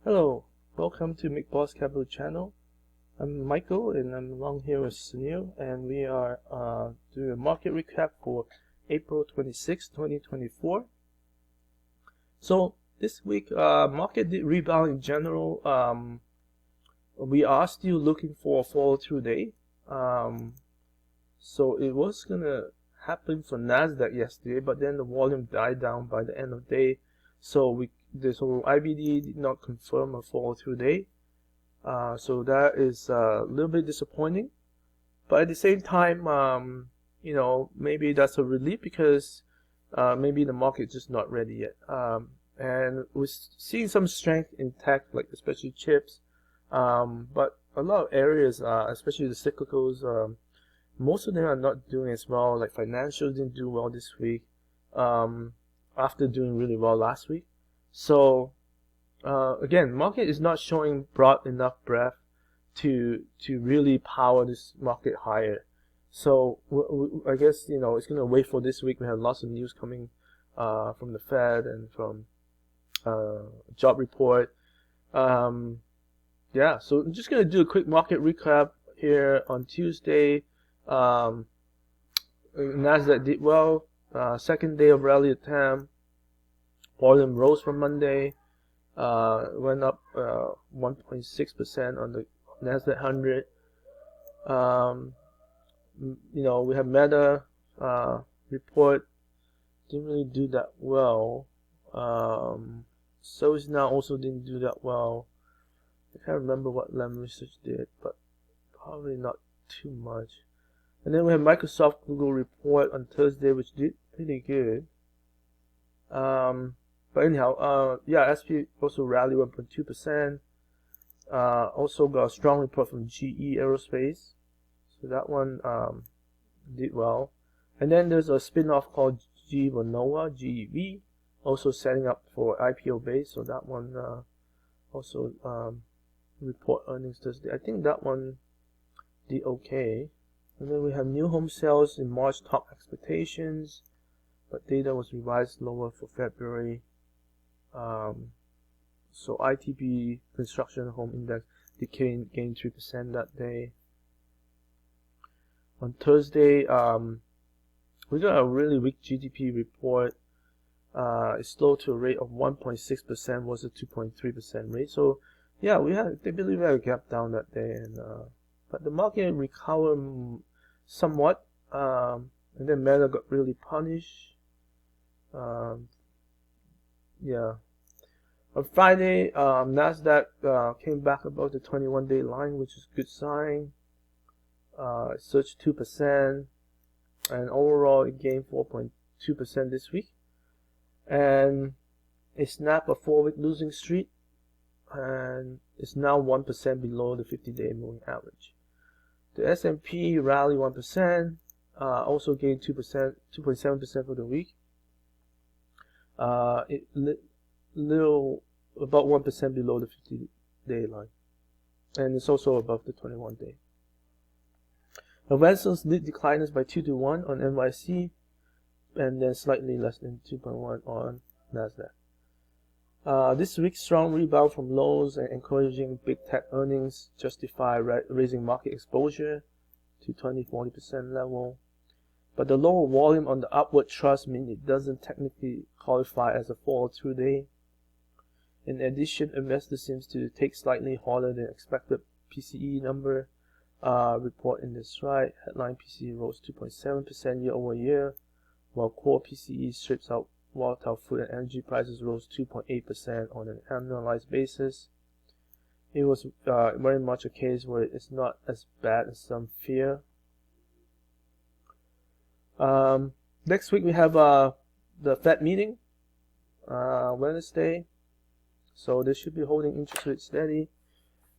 Hello, welcome to Make Boss Capital channel. I'm Michael and I'm along here with Sunil, and we are doing a market recap for April 26, 2024. So this week market did rebound in general. We are still looking for a follow-through day. So it was gonna happen for Nasdaq yesterday, but then the volume died down by the end of the day. So IBD did not confirm a follow-through day. So that is a little bit disappointing. But at the same time, maybe that's a relief because maybe the market is just not ready yet. And we're seeing some strength in tech, like especially chips. But a lot of areas, especially the cyclicals, most of them are not doing as well. Like financials didn't do well this week, after doing really well last week. So again, market is not showing broad enough breadth to really power this market higher. So I guess it's gonna wait for this week. We have lots of news coming from the Fed and from job report. Yeah, so I'm just gonna do a quick market recap here on Tuesday. Nasdaq did well. Second day of rally attempt. Volume rose from Monday. Went up 1.6% on the Nasdaq 100. We have Meta report. Didn't really do that well. ServiceNow also didn't do that well. I can't remember what Lam Research did, but probably not too much. And then we have Microsoft Google report on Thursday, which did pretty good. But anyhow, SP also rallied 1.2%. Also got a strong report from GE Aerospace, so that one did well. And then there's a spinoff called GE Vernova, GEV, also setting up for IPO base. So that one also report earnings Thursday. I think that one did okay. And then we have new home sales in March top expectations, but data was revised lower for February. So ITB construction home index gained 3% that day. On Thursday, we got a really weak GDP report. It slowed to a rate of 1.6% was a 2.3% rate. So yeah, they believe we had a gap down that day, and but the market recovered somewhat. And then Meta got really punished. Yeah. On Friday, Nasdaq came back above the 21-day line, which is a good sign. It surged 2%, and overall it gained 4.2% this week. And it snapped a 4-week losing streak, and it's now 1% below the 50-day moving average. The S&P rallied 1%, also gained 2.7% for the week. Little about 1% below the 50-day line, and it's also above the 21-day. The Vessels did decline by 2-1 on NYC, and then slightly less than 2.1 on Nasdaq. This week's strong rebound from lows and encouraging big tech earnings justify raising market exposure to 20-40% level. But the lower volume on the upward thrust means it doesn't technically qualify as a follow-through day. In addition, investors seems to take slightly harder than expected PCE number report in this slide. Headline PCE rose 2.7% year over year, while core PCE strips out volatile food and energy prices rose 2.8% on an annualized basis. It was very much a case where it's not as bad as some fear. Next week we have the Fed meeting, Wednesday. So they should be holding interest rates steady,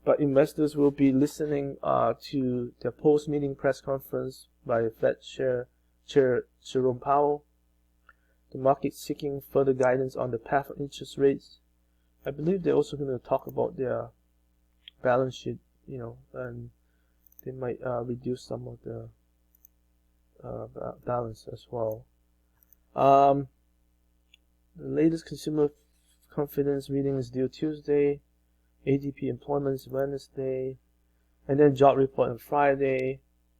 but investors will be listening to the post-meeting press conference by Fed Chair Jerome Powell. The market seeking further guidance on the path of interest rates. I believe they're also going to talk about their balance sheet, and they might reduce some of the balance as well. The latest consumer confidence reading is due Tuesday. ADP employment is Wednesday, and then job report on Friday.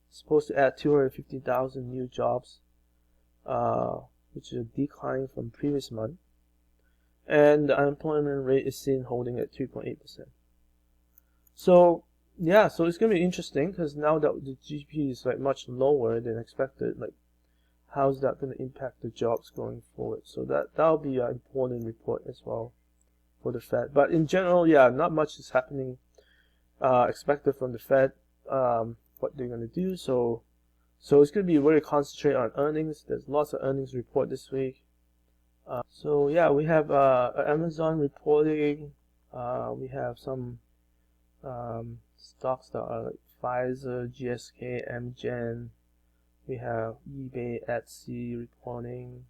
Supposed to add 250,000 new jobs, which is a decline from previous month. And the unemployment rate is seen holding at 3.8%. So yeah, so it's gonna be interesting because now that the GDP is like much lower than expected, like how's that gonna impact the jobs going forward? So that'll be an important report as well for the Fed. But in general, yeah, not much is happening expected from the Fed. What they're gonna do. So it's gonna be very concentrated on earnings. There's lots of earnings report this week. So yeah, we have Amazon reporting. We have some stocks that are like Pfizer, GSK, Amgen. We have eBay, Etsy reporting,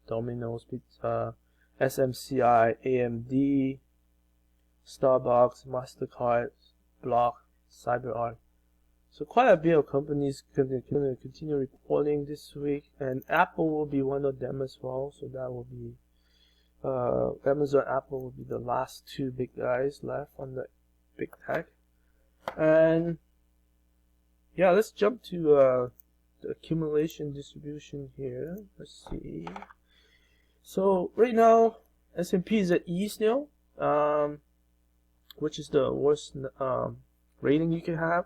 Domino's Pizza, SMCI, AMD, Starbucks, MasterCard, Block, CyberArk. So quite a bit of companies going to continue reporting this week, and Apple will be one of them as well. So that will be Amazon, Apple will be the last two big guys left on the big tech. And yeah, let's jump to the accumulation distribution here. Let's see. So right now S&P is at E still, which is the worst rating you can have.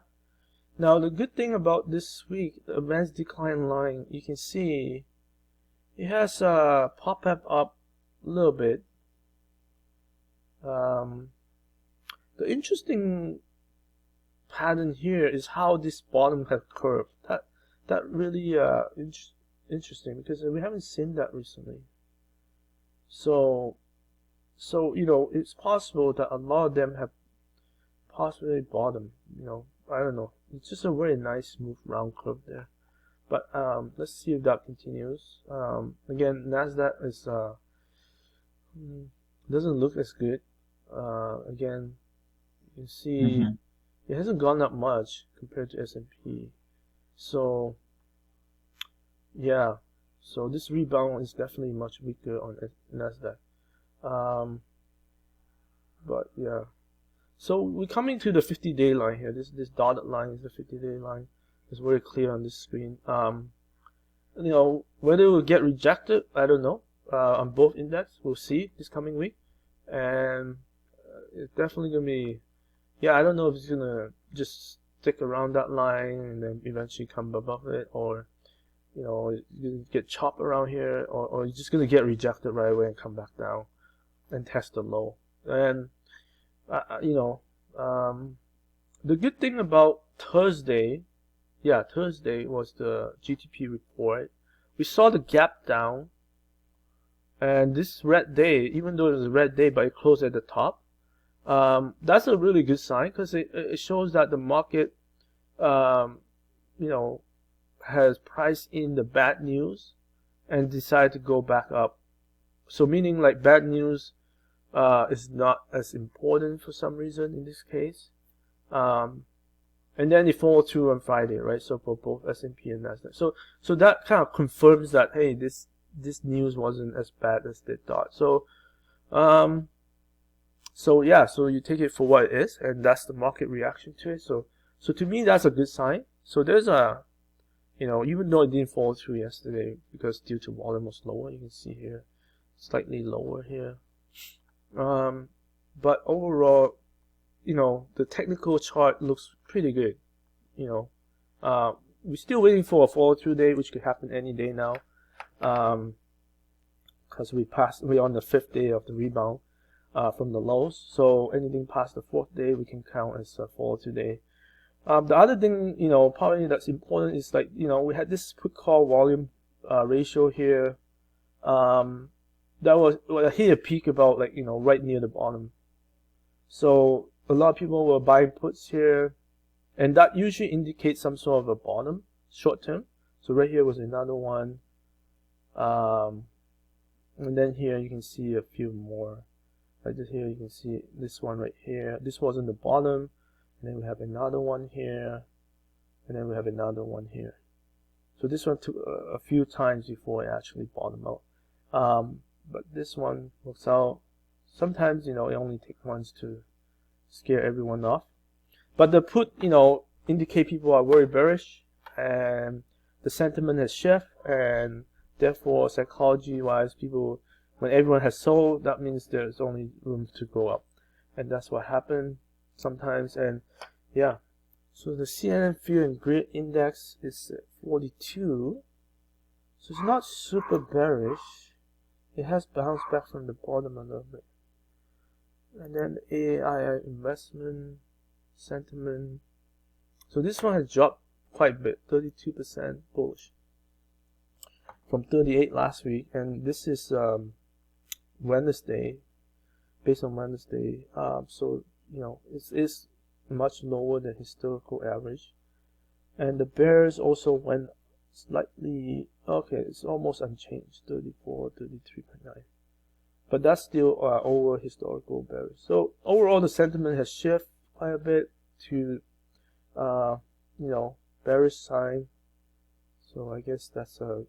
Now the good thing about this week, the advanced decline line, you can see it has popped up a little bit. The interesting pattern here is how this bottom has curved. That really interesting, because we haven't seen that recently. So you know, it's possible that a lot of them have possibly bottomed. You know, I don't know. It's just a very nice smooth round curve there. But let's see if that continues. Again, Nasdaq is doesn't look as good. Again, you can see it hasn't gone up much compared to S&P. So yeah, so this rebound is definitely much weaker on Nasdaq. But yeah, so we're coming to the 50-day line here. This dotted line is the 50-day line. It's very clear on this screen. You know, whether it will get rejected, I don't know. On both index, we'll see this coming week, and it's definitely gonna be. Yeah, I don't know if it's gonna just stick around that line and then eventually come above it, or you know, it's gonna get chopped around here, or it's just gonna get rejected right away and come back down and test the low. And you know, the good thing about Thursday, Thursday was the GDP report. We saw the gap down, and this red day, even though it was a red day, but it closed at the top. That's a really good sign, because it shows that the market, you know, has priced in the bad news and decided to go back up. So meaning like bad news is not as important for some reason in this case. And then it followed through on Friday, right? So for both S&P and Nasdaq. So that kind of confirms that, hey, this news wasn't as bad as they thought. So yeah, so you take it for what it is, and that's the market reaction to it. So to me, that's a good sign. So there's a, you know, even though it didn't fall through yesterday because due to volume was lower, you can see here, slightly lower here. But overall, you know, the technical chart looks pretty good. You know, we're still waiting for a follow through day, which could happen any day now. Because we're on the 5th day of the rebound from the lows. So anything past the 4th day, we can count as a follow through day. The other thing, you know, probably that's important is, like, you know, we had this put call volume ratio here. That was hit a peak about, like, you know, right near the bottom. So a lot of people were buying puts here, and that usually indicates some sort of a bottom short term. So right here was another one, and then here you can see a few more. Like this here, you can see this one right here. This wasn't the bottom, and then we have another one here, and then we have another one here. So this one took a few times before it actually bottomed out. But this one works out. Sometimes, you know, it only takes once to scare everyone off. But the put, indicate people are very bearish, and the sentiment has shifted, and therefore psychology-wise, people, when everyone has sold, that means there's only room to go up, and that's what happened sometimes. And yeah, so the CNN Fear and Greed Index is at 42, so it's not super bearish. It has bounced back from the bottom a little bit. And then the AI investment sentiment. So this one has dropped quite a bit, 32% bullish from 38 last week, and this is Wednesday, based on Wednesday. So it is much lower than historical average, and the bears also went slightly. Okay, it's almost unchanged, 34, 33.9. But that's still over historical bearish. So overall, the sentiment has shifted quite a bit to, bearish sign. So I guess that's a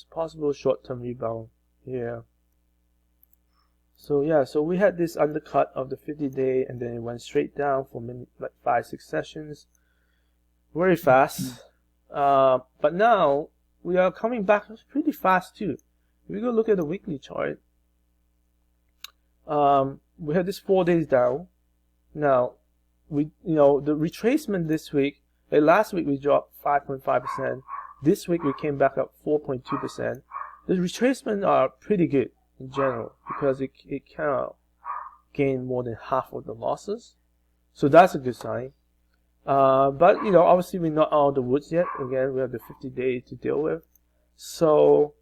possible short-term rebound here. So yeah, so we had this undercut of the 50-day, and then it went straight down for like 5-6 sessions, very fast. But now we are coming back pretty fast too. If we go look at the weekly chart, we had this 4 days down. Now the retracement this week, last week we dropped 5.5%. This week we came back up 4.2%. The retracement are pretty good in general, because it cannot gain more than half of the losses. So that's a good sign. But obviously we're not out of the woods yet. Again, we have the 50-day to deal with. So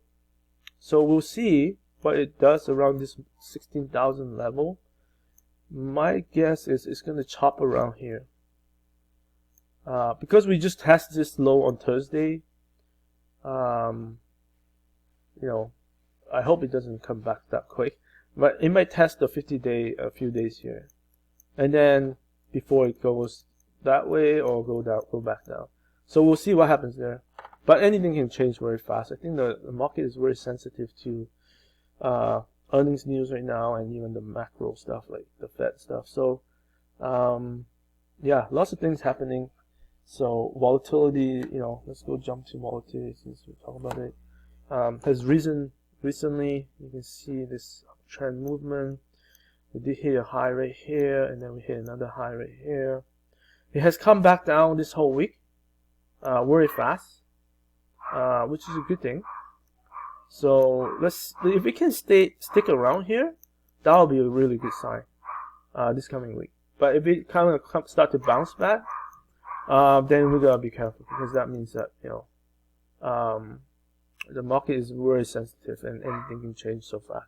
we'll see what it does around this 16,000 level. My guess is it's going to chop around here. Because we just tested this low on Thursday. I hope it doesn't come back that quick, but it might test the 50-day a few days here, and then before it goes that way or go back down. So we'll see what happens there. But anything can change very fast. I think the market is very sensitive to earnings news right now, and even the macro stuff like the Fed stuff. So yeah, lots of things happening. So volatility, let's go jump to volatility since we talk about it. Has risen recently. You can see this uptrend movement. We did hit a high right here, and then we hit another high right here. It has come back down this whole week, very fast, which is a good thing. So if we can stick around here, that'll be a really good sign this coming week. But if it kind of start to bounce back, then we gotta be careful, because that means that the market is very sensitive and anything can change so fast.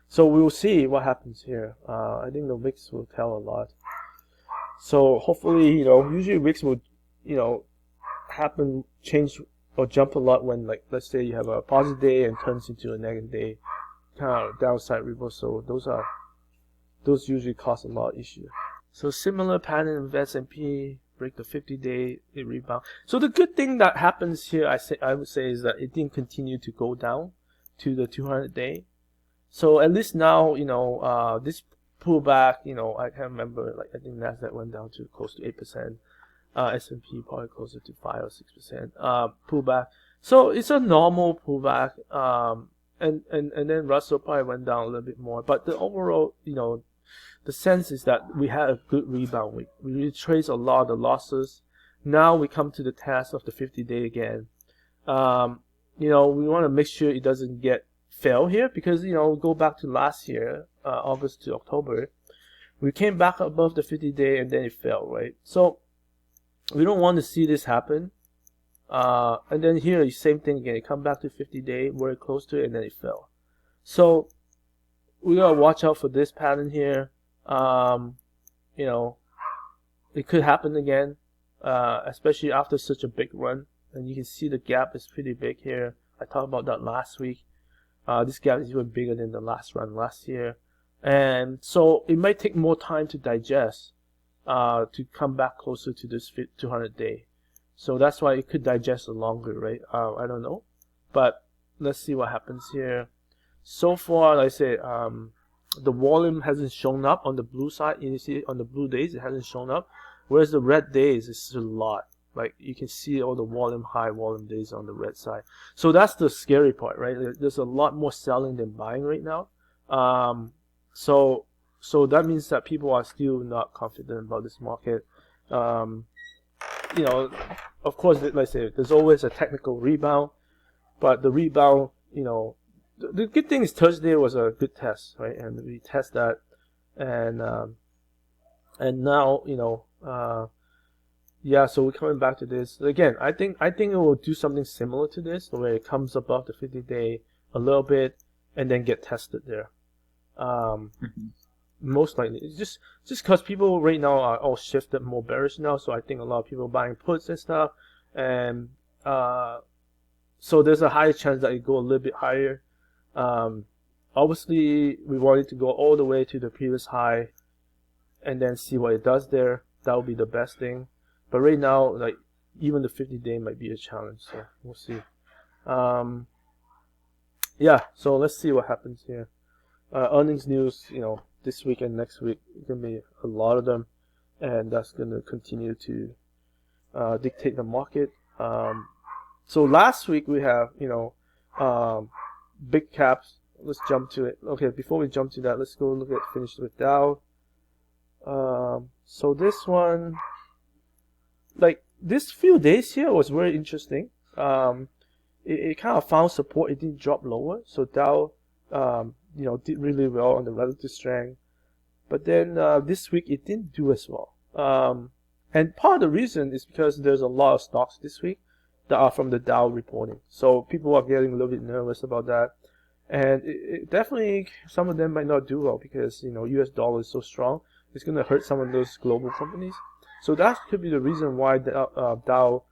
So we will see what happens here. I think the wicks will tell a lot. So hopefully, usually wicks will, change or jump a lot when, like, let's say you have a positive day and turns into a negative day, kind of downside reversal. Those usually cause a lot of issues. So similar pattern with S&P. Break the 50-day, it rebound. So the good thing that happens here, I would say, is that it didn't continue to go down to the 200-day. So at least now, this pullback, I can't remember, like I think Nasdaq went down to close to 8%. S&P probably closer to 5 or 6% pullback. So it's a normal pullback. And then Russell probably went down a little bit more. But the overall, the sense is that we had a good rebound week. We retraced a lot of the losses. Now we come to the test of the 50-day again. We want to make sure it doesn't fail here, because go back to last year, August to October, we came back above the 50-day and then it fell, right? So we don't want to see this happen. And then here, same thing again. It come back to 50-day, very close to it, and then it fell. So we gotta watch out for this pattern here. It could happen again, especially after such a big run. And you can see the gap is pretty big here. I talked about that last week. This gap is even bigger than the last run last year. And so it might take more time to digest, to come back closer to this 200-day. So that's why it could digest longer, right? I don't know. But let's see what happens here. So far, like I said, the volume hasn't shown up on the blue side. You see on the blue days it hasn't shown up, whereas the red days is a lot. Like you can see all the high volume days on the red side. So that's the scary part, right? There's a lot more selling than buying right now. So that means that people are still not confident about this market. You know, of course, like I say, there's always a technical rebound, but the rebound, you know, the good thing is Thursday was a good test, right? And we test that, and now, you know, yeah. So we're coming back to this again. I think it will do something similar to this, where it comes above the 50-day a little bit, and then get tested there. Most likely, it's just because people right now are all shifted more bearish now. So I think a lot of people buying puts and stuff, and so there's a high chance that it go a little bit higher. Obviously, we want it to go all the way to the previous high, and then see what it does there. That would be the best thing. But right now, like even the 50-day might be a challenge. So we'll see. Yeah. So let's see what happens here. Earnings news, you know, this week and next week, it's gonna be a lot of them, and that's gonna continue to dictate the market. So last week we have, you know, big caps. Let's jump to it. Okay, before we jump to that, let's go look at finish with Dow. So this one, like this few days here was very interesting. It kind of found support. It didn't drop lower, so Dow, you know, did really well on the relative strength. But then this week it didn't do as well. And part of the reason is because there's a lot of stocks this week that are from the Dow reporting. So people are getting a little bit nervous about that. And it definitely, some of them might not do well because, you know, US dollar is so strong. It's going to hurt some of those global companies. So that could be the reason why the, Dow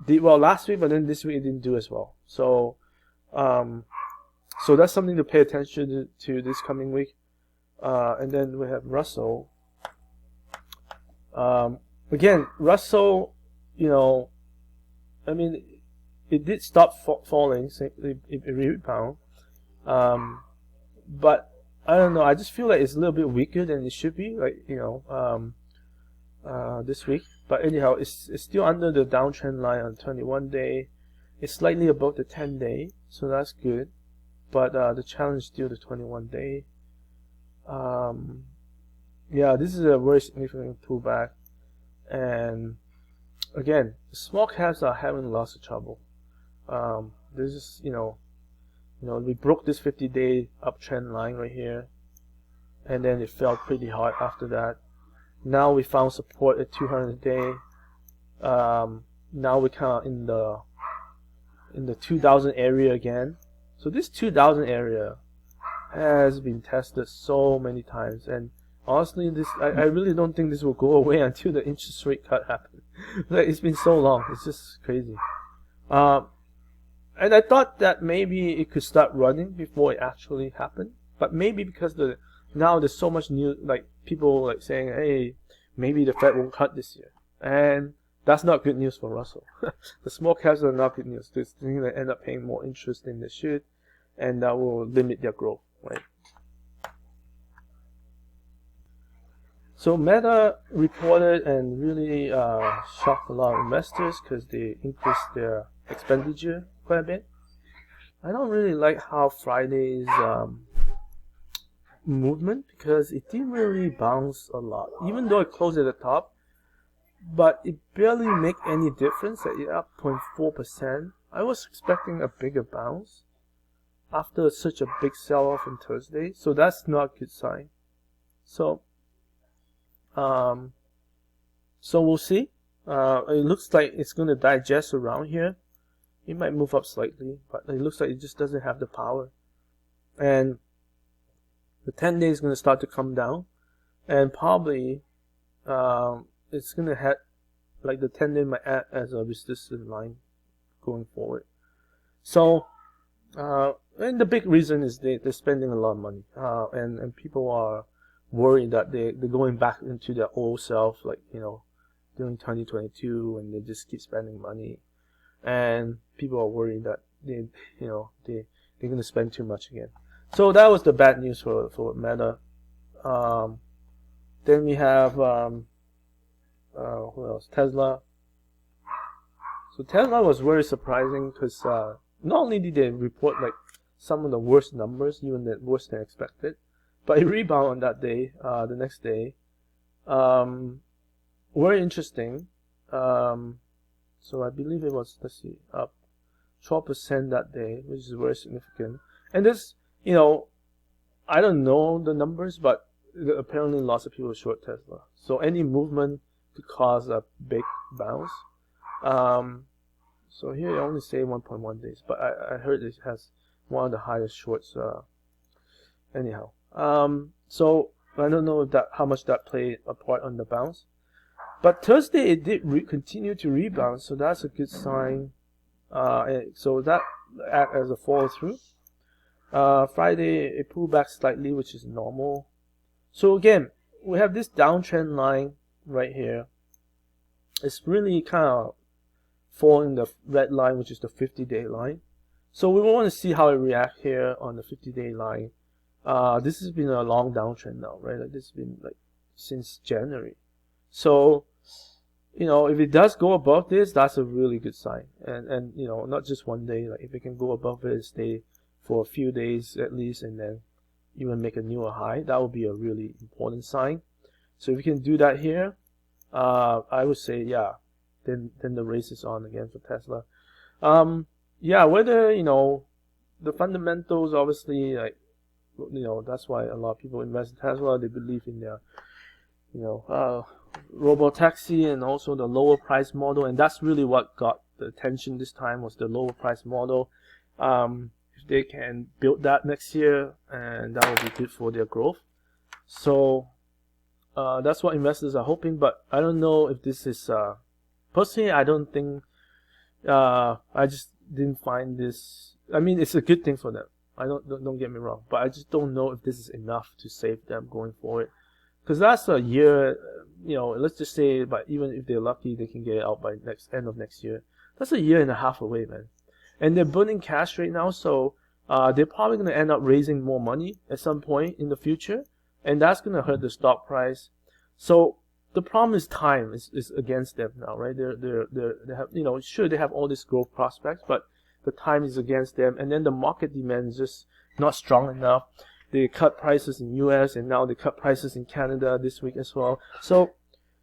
did well last week, but then this week it didn't do as well. So so that's something to pay attention to this coming week. And then we have Russell. Again, Russell, you know, I mean, it did stop falling, it rebound. But I don't know, I just feel like it's a little bit weaker than it should be, like, you know, this week. But anyhow, it's still under the downtrend line on 21-day. It's slightly above the 10-day, so that's good. But the challenge is still the 21-day. Yeah, this is a very significant pullback, and again, the small caps are having lots of trouble. This is, you know, we broke this 50-day uptrend line right here, and then it fell pretty hard after that. Now we found support at 200-day. Now we kind of in the 2000 area again. So this 2000 area has been tested so many times, and honestly, I really don't think this will go away until the interest rate cut happens. Like, it's been so long, it's just crazy. And I thought that maybe it could start running before it actually happened, but maybe because now there's so much news, like people like saying, hey, maybe the Fed won't cut this year, and that's not good news for Russell. The small caps are not good news. They're going to end up paying more interest than they should, and that will limit their growth, right? So Meta reported and really shocked a lot of investors because they increased their expenditure quite a bit. I don't really like how Friday's movement, because it didn't really bounce a lot, even though it closed at the top, but it barely make any difference at up 0.4%. I was expecting a bigger bounce after such a big sell-off on Thursday, so that's not a good sign. So we'll see. It looks like it's going to digest around here. It might move up slightly, but it looks like it just doesn't have the power. And the 10-day is going to start to come down, and probably it's going to head, like the 10-day might act as a resistance line going forward. So, and the big reason is they're spending a lot of money, and people are worried that they're going back into their old self, like, you know, during 2022, and they just keep spending money, and people are worried that they're going to spend too much again. So that was the bad news for Meta. Then we have who else? Tesla. So Tesla was very surprising because not only did they report like some of the worst numbers, even worse than expected, but it rebounded on that day, the next day. Very interesting. So I believe it was, let's see, up 12% that day, which is very significant. And this, you know, I don't know the numbers, but apparently lots of people short Tesla. So any movement could cause a big bounce. So here I only say 1.1 days, but I heard it has one of the highest shorts. Anyhow, so I don't know if how much that played a part on the bounce. But Thursday it did continue to rebound, so that's a good sign. So that act as a follow through. Friday it pulled back slightly, which is normal. So again, we have this downtrend line right here. It's really kind of following the red line, which is the 50-day line. So we want to see how it reacts here on the 50-day line. This has been a long downtrend now, right? Like this has been like since January. So, you know, if it does go above this, that's a really good sign. And you know, not just one day. Like if it can go above it, stay for a few days at least, and then even make a newer high, that would be a really important sign. So if we can do that here, I would say yeah. Then the race is on again for Tesla. Yeah, whether, you know, the fundamentals, obviously, like, you know, that's why a lot of people invest in Tesla. They believe in their, you know, robo-taxi and also the lower price model, and that's really what got the attention this time, was the lower price model. If they can build that next year, and that will be good for their growth. So that's what investors are hoping, but I don't know if this is personally, I don't think, I just didn't find this. I mean, it's a good thing for them. Don't get me wrong, but I just don't know if this is enough to save them going forward. Because that's a year, you know, let's just say, but even if they're lucky, they can get it out by end of next year. That's a year and a half away, man. And they're burning cash right now, so they're probably going to end up raising more money at some point in the future, and that's going to hurt the stock price. So the problem is time is against them now, right? They have, you know, sure, they have all these growth prospects, but the time is against them, and then the market demand is just not strong enough. They cut prices in US, and now they cut prices in Canada this week as well. So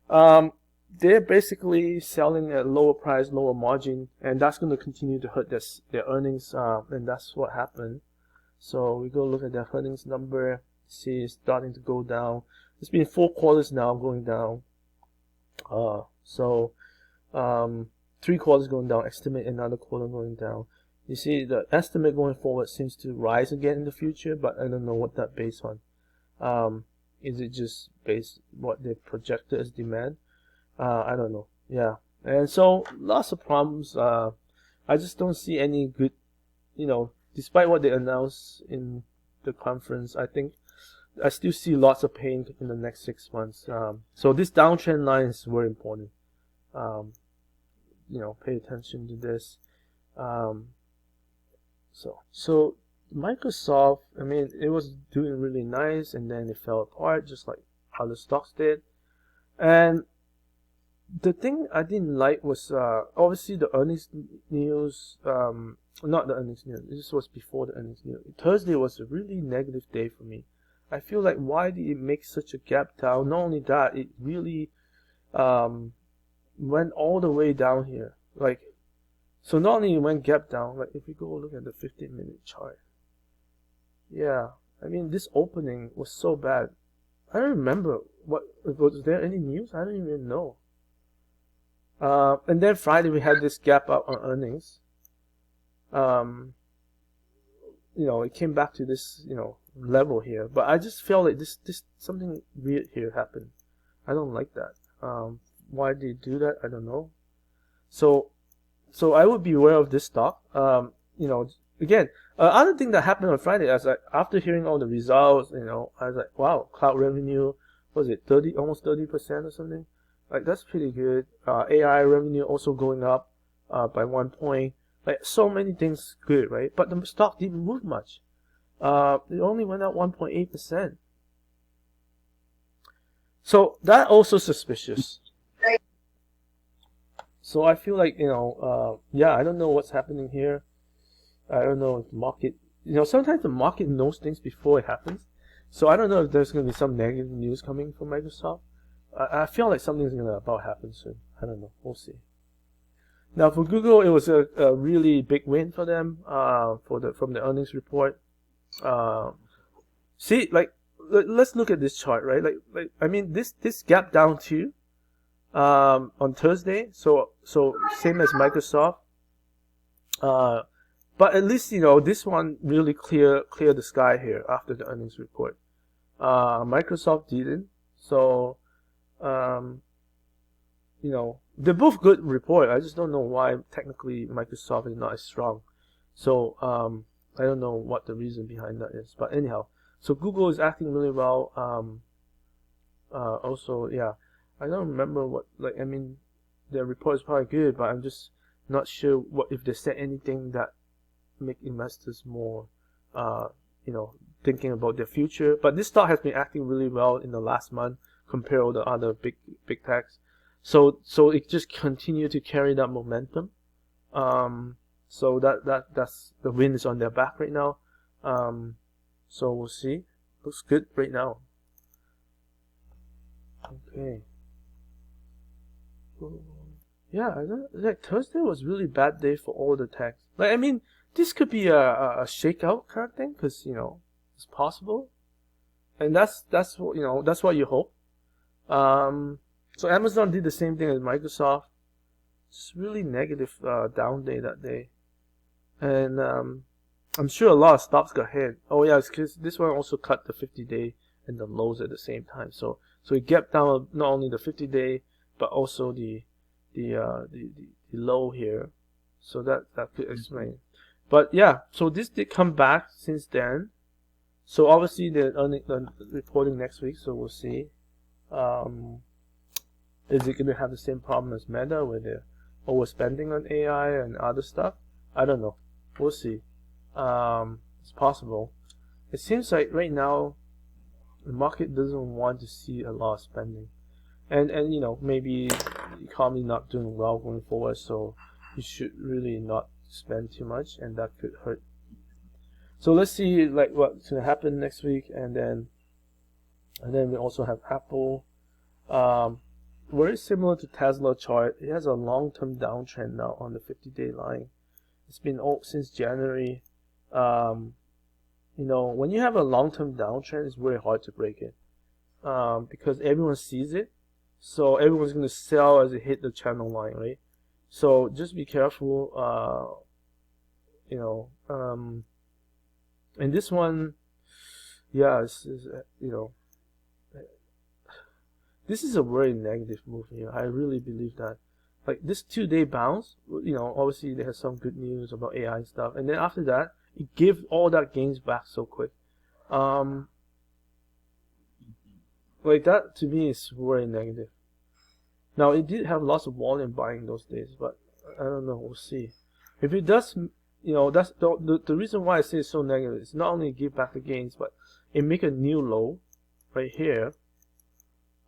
they're basically selling at lower price, lower margin, and that's going to continue to hurt their earnings, and that's what happened. So we go look at their earnings number. See, it's starting to go down. It's been 4 quarters now going down. 3 quarters going down, estimate another quarter going down. You see, the estimate going forward seems to rise again in the future, but I don't know what that based on. Is it just based what they projected as demand? I don't know. Yeah, and so lots of problems. I just don't see any good, you know, despite what they announced in the conference. I think I still see lots of pain in the next 6 months. So this downtrend line is very important. You know, pay attention to this. So Microsoft, I mean, it was doing really nice, and then it fell apart just like other stocks did. And the thing I didn't like was obviously the earnings news. Not the earnings news. This was before the earnings news. Thursday was a really negative day for me. I feel like, why did it make such a gap down? Not only that, it really went all the way down here. Like, so not only it went gap down, like if we go look at the 15-minute chart. Yeah, I mean, this opening was so bad. I don't remember was there any news? I don't even know. And then Friday we had this gap up on earnings. You know, it came back to this, you know, level here, but I just felt like this something weird here happened. I don't like that. Why did they do that? I don't know. So I would be aware of this stock. You know, again, other thing that happened on Friday, I was like, after hearing all the results, you know, I was like, wow, cloud revenue, what was it, almost 30% or something? Like, that's pretty good. AI revenue also going up by 1 point. Like, so many things good, right? But the stock didn't move much. It only went up 1.8%. So that also suspicious. So I feel like, yeah, I don't know what's happening here. I don't know if the market, sometimes the market knows things before it happens. So I don't know if there's going to be some negative news coming from Microsoft. I feel like something's going to about happen soon. I don't know. We'll see. Now for Google, it was a really big win for them from the earnings report. See, like, let's look at this chart, right? Like I mean, this gap down too on Thursday. So same as Microsoft. But at least this one really clear the sky here after the earnings report. Microsoft didn't. So they're both good report. I just don't know why technically Microsoft is not as strong. So I don't know what the reason behind that is. But anyhow, so Google is acting really well. Also, yeah, I don't remember what, I mean, their report is probably good, but I'm just not sure if they said anything that make investors more, thinking about their future. But this stock has been acting really well in the last month compared to the other big techs. So it just continued to carry that momentum. So that's the wind is on their back right now. So we'll see. Looks good right now. Okay. Yeah, like Thursday was really bad day for all the techs. Like, I mean, this could be a shakeout kind of thing, because it's possible, and that's what that's what you hope. So Amazon did the same thing as Microsoft. It's really negative down day that day, and I'm sure a lot of stocks got hit. Oh yeah, it's because this one also cut the 50-day and the lows at the same time. So it gapped down not only the 50-day but also the low here. So that could explain. But yeah, so this did come back since then. So obviously they're reporting next week, so we'll see. Is it going to have the same problem as Meta, where they're overspending on AI and other stuff? I don't know. We'll see. It's possible. It seems like right now the market doesn't want to see a lot of spending, and maybe the economy not doing well going forward, so you should really not spend too much, and that could hurt. So let's see like what's going to happen next week, and then we also have Apple. Very similar to Tesla chart. It has a long-term downtrend now on the 50-day line. It's been since January. When you have a long-term downtrend, it's very hard to break it, because everyone sees it. So everyone's going to sell as it hit the channel line, right? So just be careful. And this one, yeah, this is a very negative move here. I really believe that. Like this 2-day bounce, obviously they have some good news about AI and stuff, and then after that, it gave all that gains back so quick. Like that to me is very negative. Now it did have lots of volume buying those days, but I don't know. We'll see. If it does, that's the reason why I say it's so negative. It's not only give back the gains, but it make a new low right here.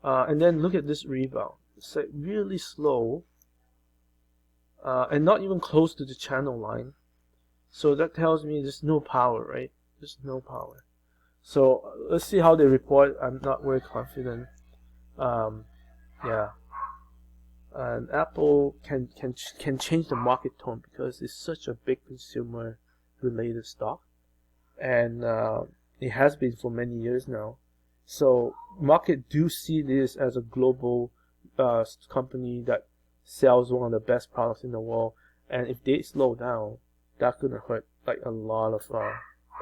And then look at this rebound. It's like really slow, and not even close to the channel line. So that tells me there's no power, right? There's no power. So let's see how they report. I'm not very confident. Yeah. And Apple can change the market tone because it's such a big consumer related stock, and it has been for many years now. So market do see this as a global company that sells one of the best products in the world, and if they slow down, that's gonna hurt like a lot of the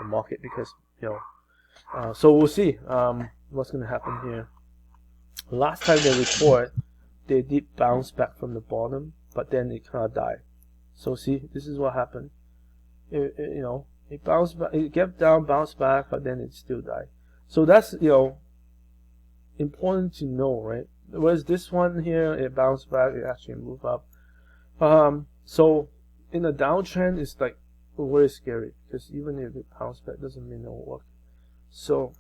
market, because so we'll see what's gonna happen here. Last time they report, they did bounce back from the bottom, but then it kind of died. So see, this is what happened. It bounced back, it kept down, bounced back, but then it still died. So that's important to know, right? Whereas this one here, it bounced back, it actually moved up. So in a downtrend, it's like very scary, because even if it bounces back, doesn't mean it will work. So,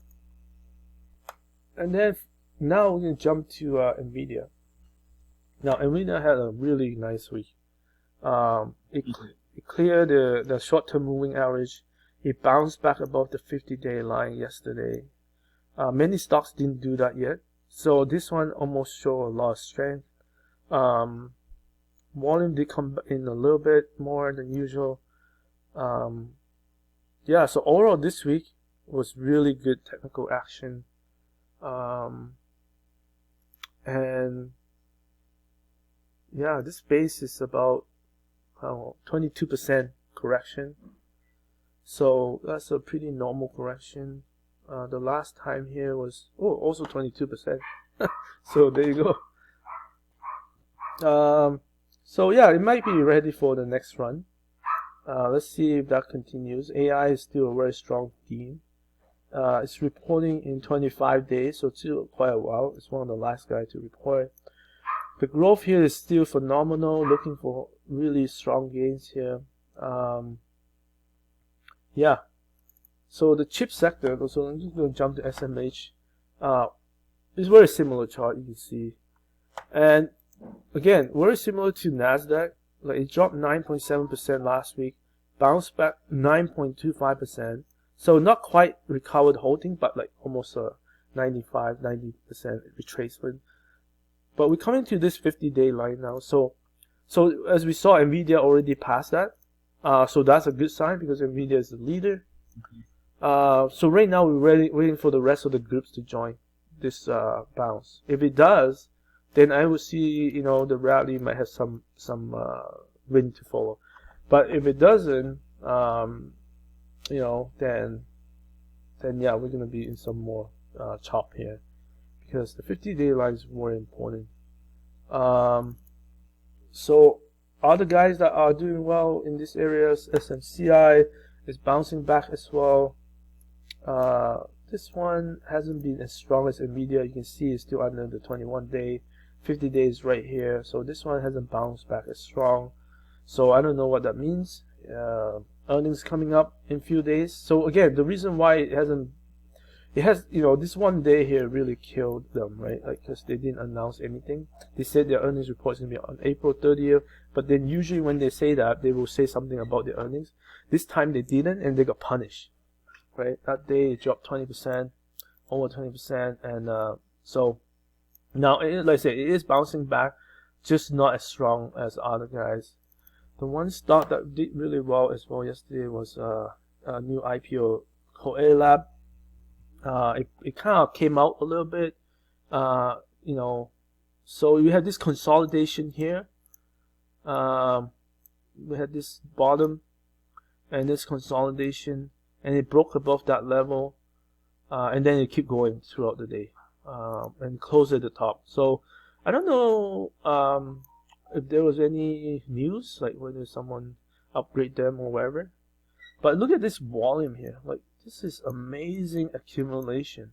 and then now we can jump to NVIDIA. Now NVIDIA had a really nice week. It cleared the short-term moving average. It bounced back above the 50-day line yesterday. Many stocks didn't do that yet, so this one almost showed a lot of strength. Volume did come in a little bit more than usual. Yeah, so overall this week was really good technical action. And yeah, this base is about 22% correction. So that's a pretty normal correction. The last time here was also 22%. So there you go. So yeah, it might be ready for the next run. Let's see if that continues. AI is still a very strong theme. It's reporting in 25 days, so it's still quite a while. It's one of the last guys to report. The growth here is still phenomenal. Looking for really strong gains here. Yeah. So the chip sector, so I'm just going to jump to SMH. It's very similar chart, you can see. And again, very similar to Nasdaq. Like it dropped 9.7% last week, bounced back 9.25%. So not quite recovered holding, but like almost a 90% retracement. But we're coming to this 50-day line now. So as we saw, NVIDIA already passed that. So that's a good sign because NVIDIA is the leader. So right now we're waiting for the rest of the groups to join this bounce. If it does, then I would see, the rally might have some wind to follow. But if it doesn't, then yeah, we're gonna be in some more chop here, because the 50-day line is more important. So other guys that are doing well in these areas, SMCI is bouncing back as well. This one hasn't been as strong as NVIDIA. You can see it's still under the 21-day. 50 days right here. So this one hasn't bounced back as strong. So I don't know what that means. Earnings coming up in a few days. So again, the reason why it has, this one day here really killed them, right? Like, because they didn't announce anything. They said their earnings report is going to be on April 30th, but then usually when they say that, they will say something about their earnings. This time they didn't, and they got punished, right? That day it dropped 20%, over 20%, and so now, like I said, it is bouncing back, just not as strong as other guys. The one stock that did really well as well yesterday was a new IPO called Lab. It kind of came out a little bit, so we had this consolidation here. We had this bottom and this consolidation, and it broke above that level, and then it kept going throughout the day, and closed at the top. So I don't know if there was any news, like whether someone upgrade them or whatever, but look at this volume here. Like, this is amazing accumulation.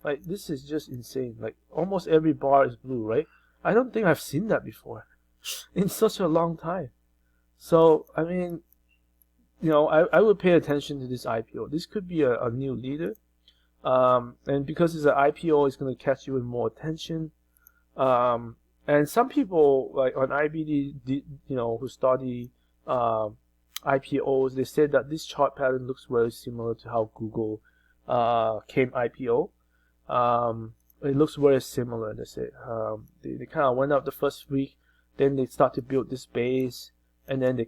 Like, this is just insane. Like, almost every bar is blue, right? I don't think I've seen that before in such a long time. So I mean, I would pay attention to this IPO. This could be a new leader, and because it's an IPO, it's going to catch even more attention. And some people, like on IBD, who study IPOs, they said that this chart pattern looks very similar to how Google came IPO. It looks very similar. They say they kind of went up the first week, then they start to build this base, and then they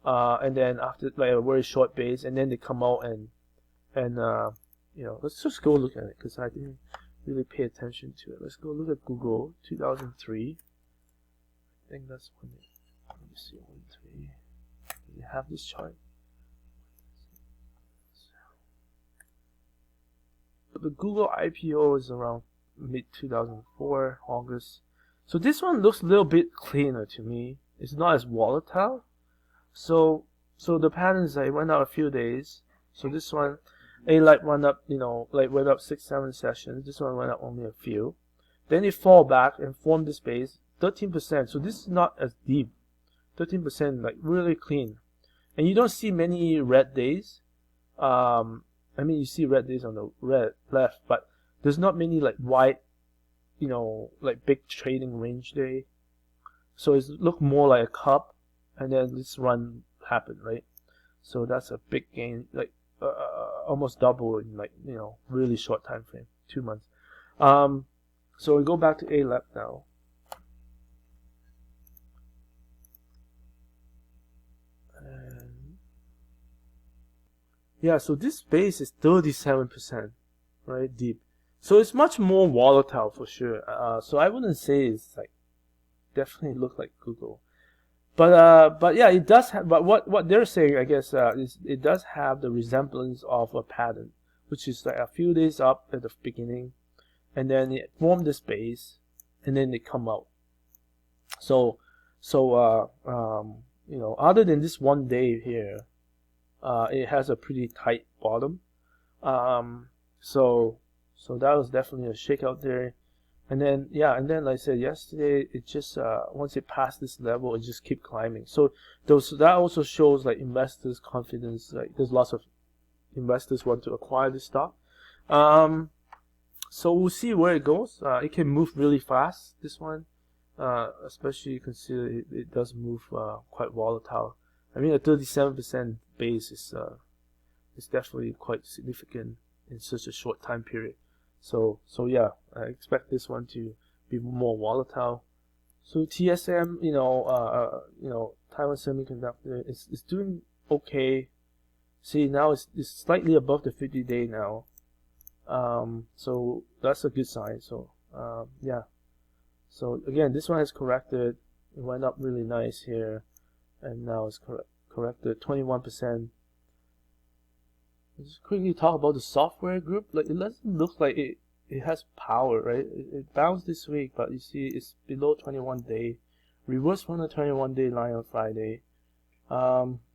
and then after like a very short base, and then they come out and let's just go look at it, because I didn't really pay attention to it. Let's go look at Google 2003. I think that's when let me see, 13. Do they have this chart? But the Google IPO is around mid 2004, August. So this one looks a little bit cleaner to me. It's not as volatile. So the pattern is, it went out a few days. So this one, A-Light went up, went up 6-7 sessions. This one went up only a few. Then it fall back and formed this base, 13%. So this is not as deep. 13%, like really clean. and you don't see many red days. I mean, you see red days on the left, but there's not many like wide, like big trading range day. So it look more like a cup, and then this run happened, right? So that's a big gain, like almost double in like really short time frame, 2 months. So we go back to ALAP now. And yeah, so this base is 37%, right, deep. So it's much more volatile for sure. So I wouldn't say it's like definitely look like Google, but yeah, it does have. But what they're saying, I guess, is it does have the resemblance of a pattern, which is like a few days up at the beginning, and then it form this base, and then they come out. So other than this one day here, it has a pretty tight bottom. So that was definitely a shakeout there. And then like I said yesterday, it just once it passed this level, it just keep climbing. So that also shows like investors' confidence. Like there's lots of investors want to acquire this stock. So we'll see where it goes. It can move really fast. This one, especially consider it does move quite volatile. I mean, a 37% base is definitely quite significant in such a short time period. So yeah, I expect this one to be more volatile. So TSM, Taiwan Semiconductor is doing okay. See, now it's slightly above the 50-day now. So that's a good sign. So yeah. So again, this one has corrected. It went up really nice here, and now it's corrected 21%. Let's quickly talk about the software group. Like it doesn't look like it has power, right? It bounced this week, but you see it's below 21-day, reversed from the 21-day line on Friday.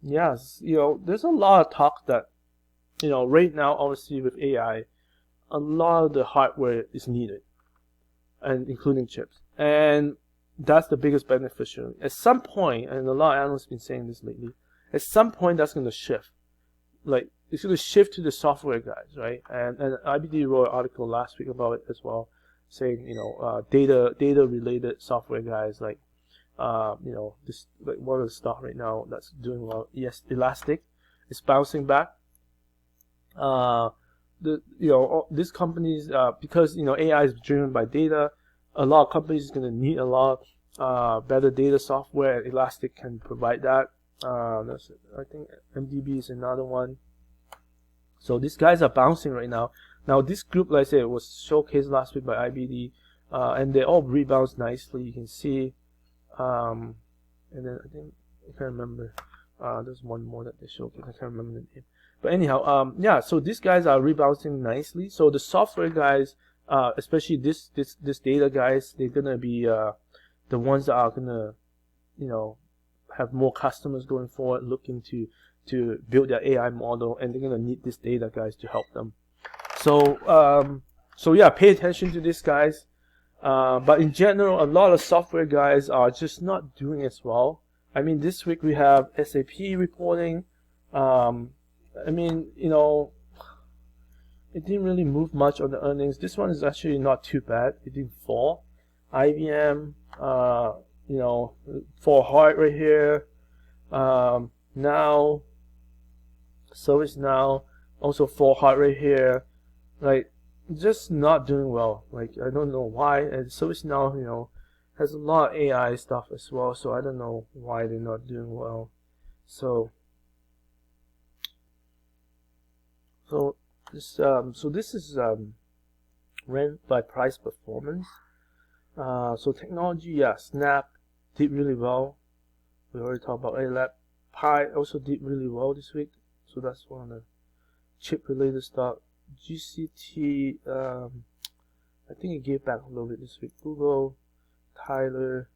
Yes, there's a lot of talk that right now, obviously with AI, a lot of the hardware is needed, and including chips, and that's the biggest beneficiary. At some point, and a lot of analysts have been saying this lately, at some point that's going to shift. Like it's going to shift to the software guys, right? And IBD wrote an article last week about it as well, saying data related software guys like this, like one of the stock right now that's doing well. Yes, Elastic is bouncing back. These companies, because AI is driven by data, a lot of companies are going to need a lot better data software, and Elastic can provide that. I think MDB is another one. So these guys are bouncing right now. Now this group, like I said, was showcased last week by IBD, and they all rebounds nicely. You can see, and then I think I can't remember. There's one more that they showcased. I can't remember the name. But anyhow, yeah. So these guys are rebounding nicely. So the software guys, especially this data guys, they're gonna be the ones that are gonna, have more customers going forward, looking to build their AI model, and they're gonna need these data guys to help them. So yeah, pay attention to these guys. But in general, a lot of software guys are just not doing as well. I mean, this week we have SAP reporting. I mean, it didn't really move much on the earnings. This one is actually not too bad. It didn't fall. IBM, fall hard right here. Now, ServiceNow also fall hard right here. Like, just not doing well. Like, I don't know why. And ServiceNow, has a lot of AI stuff as well. So I don't know why they're not doing well. So this is ranked by price performance. So technology, yeah, Snap did really well. We already talked about ALAP. Pi also did really well this week. So that's one of the chip related stock. GCT, I think it gave back a little bit this week. Google, Tyler,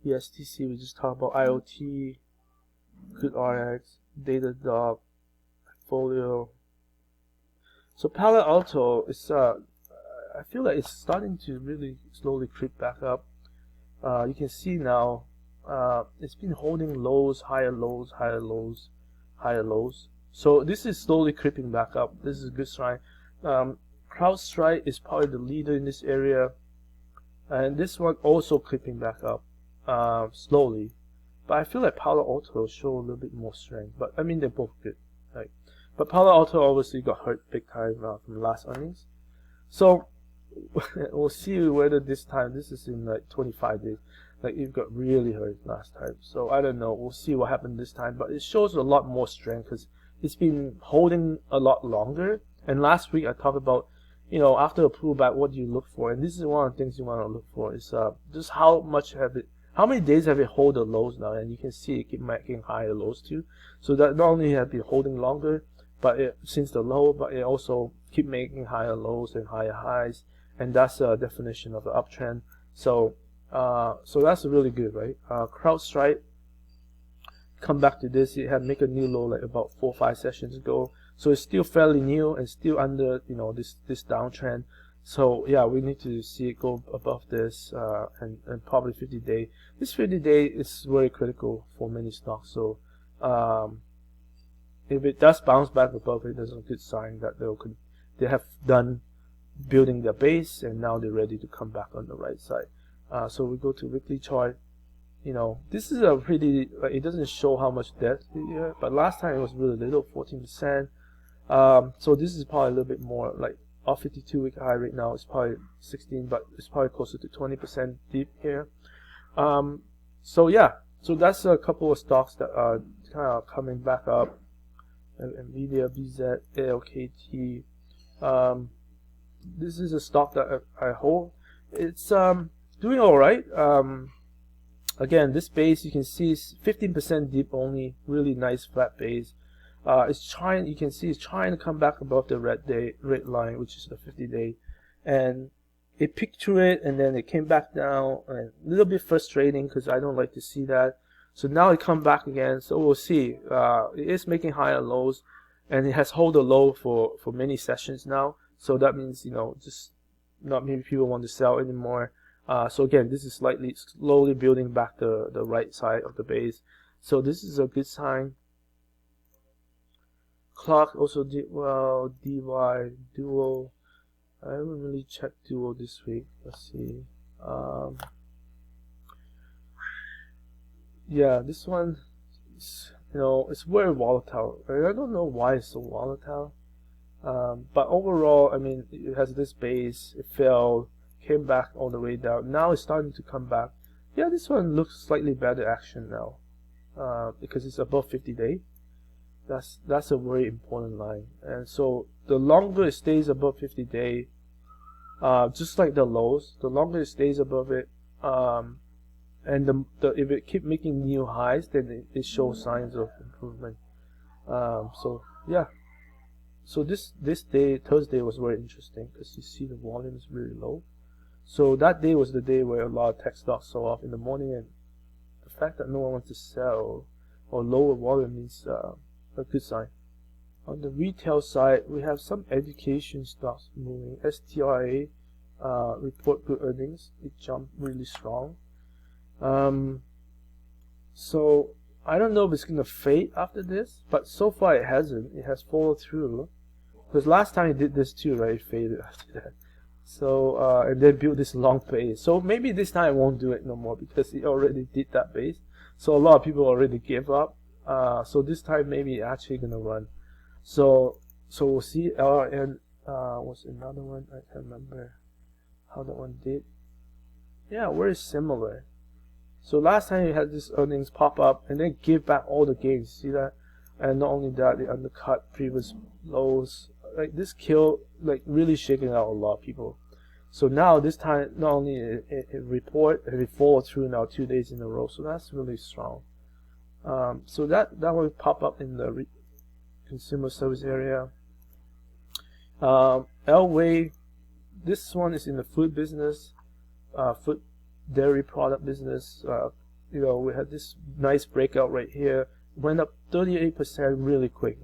ESTC, we just talked about IoT, GoodRx, Datadog, Folio. So Palo Alto is, I feel like it's starting to really slowly creep back up. You can see now, it's been holding lows, higher lows, higher lows. higher lows. So this is slowly creeping back up. This is a good sign. CrowdStrike is probably the leader in this area, and this one also creeping back up slowly. But I feel like Palo Alto show a little bit more strength. But I mean, they're both good, right? But Palo Alto obviously got hurt big time from last earnings. So we'll see whether this time, this is in like 25 days, like it got really hurt last time. So I don't know. We'll see what happened this time. But it shows a lot more strength because it's been holding a lot longer. And last week I talked about, you know, after a pullback, what do you look for? And this is one of the things you want to look for is just how many days have it hold the lows now? And you can see it keep making higher lows too. So that not only have been holding longer, but since the low, but it also keep making higher lows and higher highs. And that's a definition of the uptrend. So so that's really good, right? CrowdStrike come back to this. It had make a new low like about 4 or 5 sessions ago. So it's still fairly new and still under, you know, this downtrend. So yeah, we need to see it go above this and probably 50-day. This 50-day is very critical for many stocks. So if it does bounce back above it, there's a good sign that they have done building their base and now they're ready to come back on the right side. So we go to weekly chart. You know, this is a pretty, it doesn't show how much depth here, but last time it was really little, 14%. So this is probably a little bit more, like our 52-week high right now is probably 16, but it's probably closer to 20% deep here. So yeah, so that's a couple of stocks that are kind of coming back up. Nvidia, BZ, ALKT. This is a stock that I hold. It's doing all right. Again, this base you can see is 15% deep only, really nice flat base. It's trying, you can see it's trying to come back above the red line, which is the 50-day, and it picked through it and then it came back down, and a little bit frustrating because I don't like to see that. So now it come back again, so we'll see. It is making higher lows, and it has hold a low for many sessions now. So that means, you know, just not many people want to sell anymore. So again, this is slowly building back the right side of the base. So this is a good sign. Clock also did well. DY, Duo. I haven't really checked Duo this week. Let's see. Yeah, this one is, you know, it's very volatile. I don't know why it's so volatile. But overall, I mean, it has this base. It fell, came back all the way down. Now it's starting to come back. Yeah, this one looks slightly better action now because it's above 50-day. That's a very important line. And so the longer it stays above 50-day, just like the lows, the longer it stays above it, and if it keep making new highs, then it shows signs of improvement. So yeah. So this day, Thursday, was very interesting because you see the volume is really low. So that day was the day where a lot of tech stocks sold off in the morning, and the fact that no one wants to sell or lower volume means a good sign. On the retail side, we have some education stocks moving. STRA report good earnings. It jumped really strong. So I don't know if it's gonna fade after this, but so far it hasn't. It has followed through. Because last time it did this too, right? It faded after that. So and then built this long base. So maybe this time it won't do it no more because it already did that base. So a lot of people already gave up. So this time maybe it's actually gonna run. So we'll see. LRN was another one. I can't remember how that one did. Yeah, very similar. So last time you had this earnings pop up and then give back all the gains. See that? And not only that, they undercut previous lows. Like this kill, like really shaking out a lot of people. So now this time, not only it report, it followed through now 2 days in a row. So that's really strong. So that will pop up in the consumer service area. Elway, this one is in the food business, food dairy product business. You know, we had this nice breakout right here, went up 38% really quick,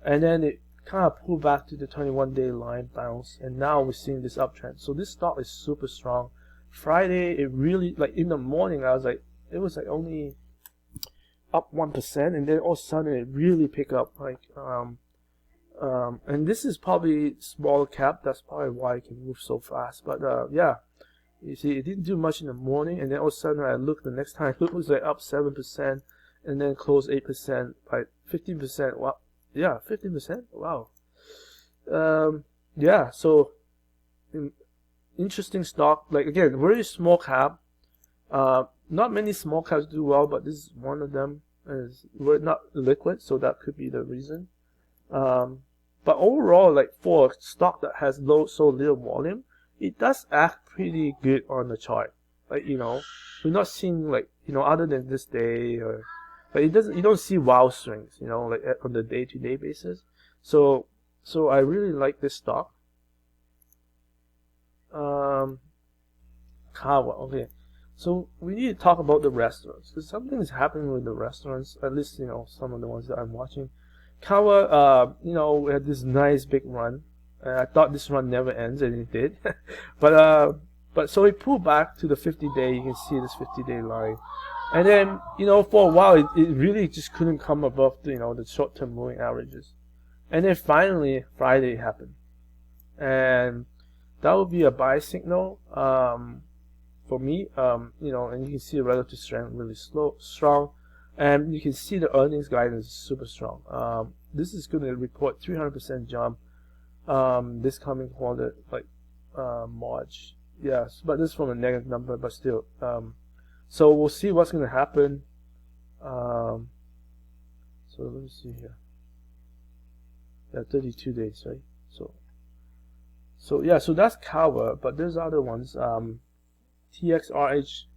and then it kind of pulled back to the 21-day line bounce, and now we're seeing this uptrend. So this stock is super strong. Friday, it really, like in the morning, I was like, it was like only up 1%, and then all of a sudden it really pick up. Like and this is probably small cap. That's probably why it can move so fast. But yeah, you see, it didn't do much in the morning, and then all of a sudden I look the next time, it was like up 7%, and then close 8% by 15%. Wow, yeah, 15%. Wow. Yeah. So interesting stock. Like again, very small cap. Not many small caps do well, but this is one of them. We're not liquid, so that could be the reason. But overall, like for a stock that has so little volume, it does act pretty good on the chart. Like, you know, we're not seeing, like, you know, other than this day, or but it doesn't. You don't see wild swings, you know, like on the day-to-day basis. So I really like this stock. Kawa, okay. So we need to talk about the restaurants, because something is happening with the restaurants. At least, you know, some of the ones that I'm watching. Kawa, you know, we had this nice big run. I thought this run never ends, and it did. but so it pulled back to the 50-day. You can see this 50-day line, and then, you know, for a while it really just couldn't come above the, you know, the short-term moving averages, and then finally Friday happened, and that would be a buy signal for me. You know, and you can see the relative strength really strong. And you can see the earnings guidance is super strong. This is going to report 300% jump this coming quarter, like March. Yes, but this is from a negative number, but still. So we'll see what's going to happen. So let me see here. Yeah, 32 days, right? So yeah, so that's Kawa, but there's other ones. TXRH.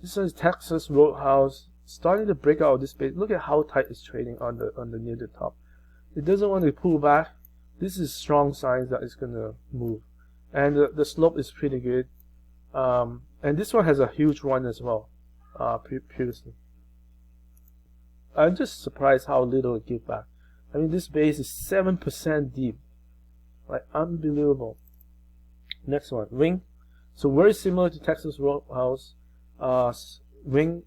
This is Texas Roadhouse. Starting to break out of this space. Look at how tight it's trading on the near the top. It doesn't want to pull back. This is strong signs that it's gonna move, and the slope is pretty good. And this one has a huge run as well. Previously, I'm just surprised how little it gave back. I mean, this base is 7% deep, like unbelievable. Next one, Ring. So very similar to Texas Roadhouse. Ring.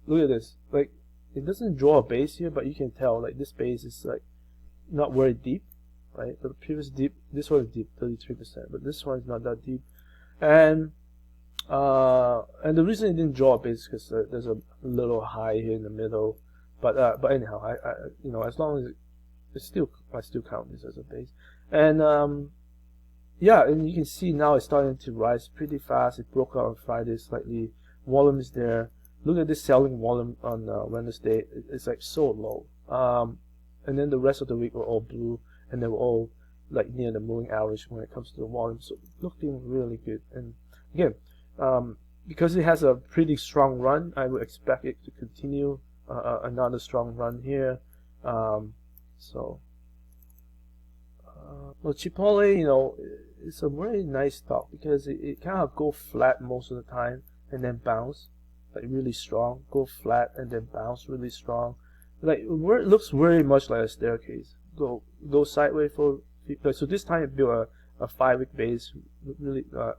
Look at this. Like, it doesn't draw a base here, but you can tell, like, this base is like not very deep, right? The previous deep, this one is deep, 33%, but this one is not that deep. And the reason it didn't draw a base is because there's a little high here in the middle. But anyhow, I you know, as long as I still count this as a base. And yeah, and you can see now it's starting to rise pretty fast. It broke out on Friday slightly. Volume is there. Look at this selling volume on Wednesday. It's like so low. And then the rest of the week were all blue, and they were all like near the moving average when it comes to the volume. So looking really good. And again, because it has a pretty strong run, I would expect it to continue another strong run here. Well, Chipotle, you know, it's a very nice stock because it kind of go flat most of the time and then bounce. Like really strong, go flat and then bounce really strong. Like it looks very much like a staircase. Go sideways for, so this time it built a 5-week base, really a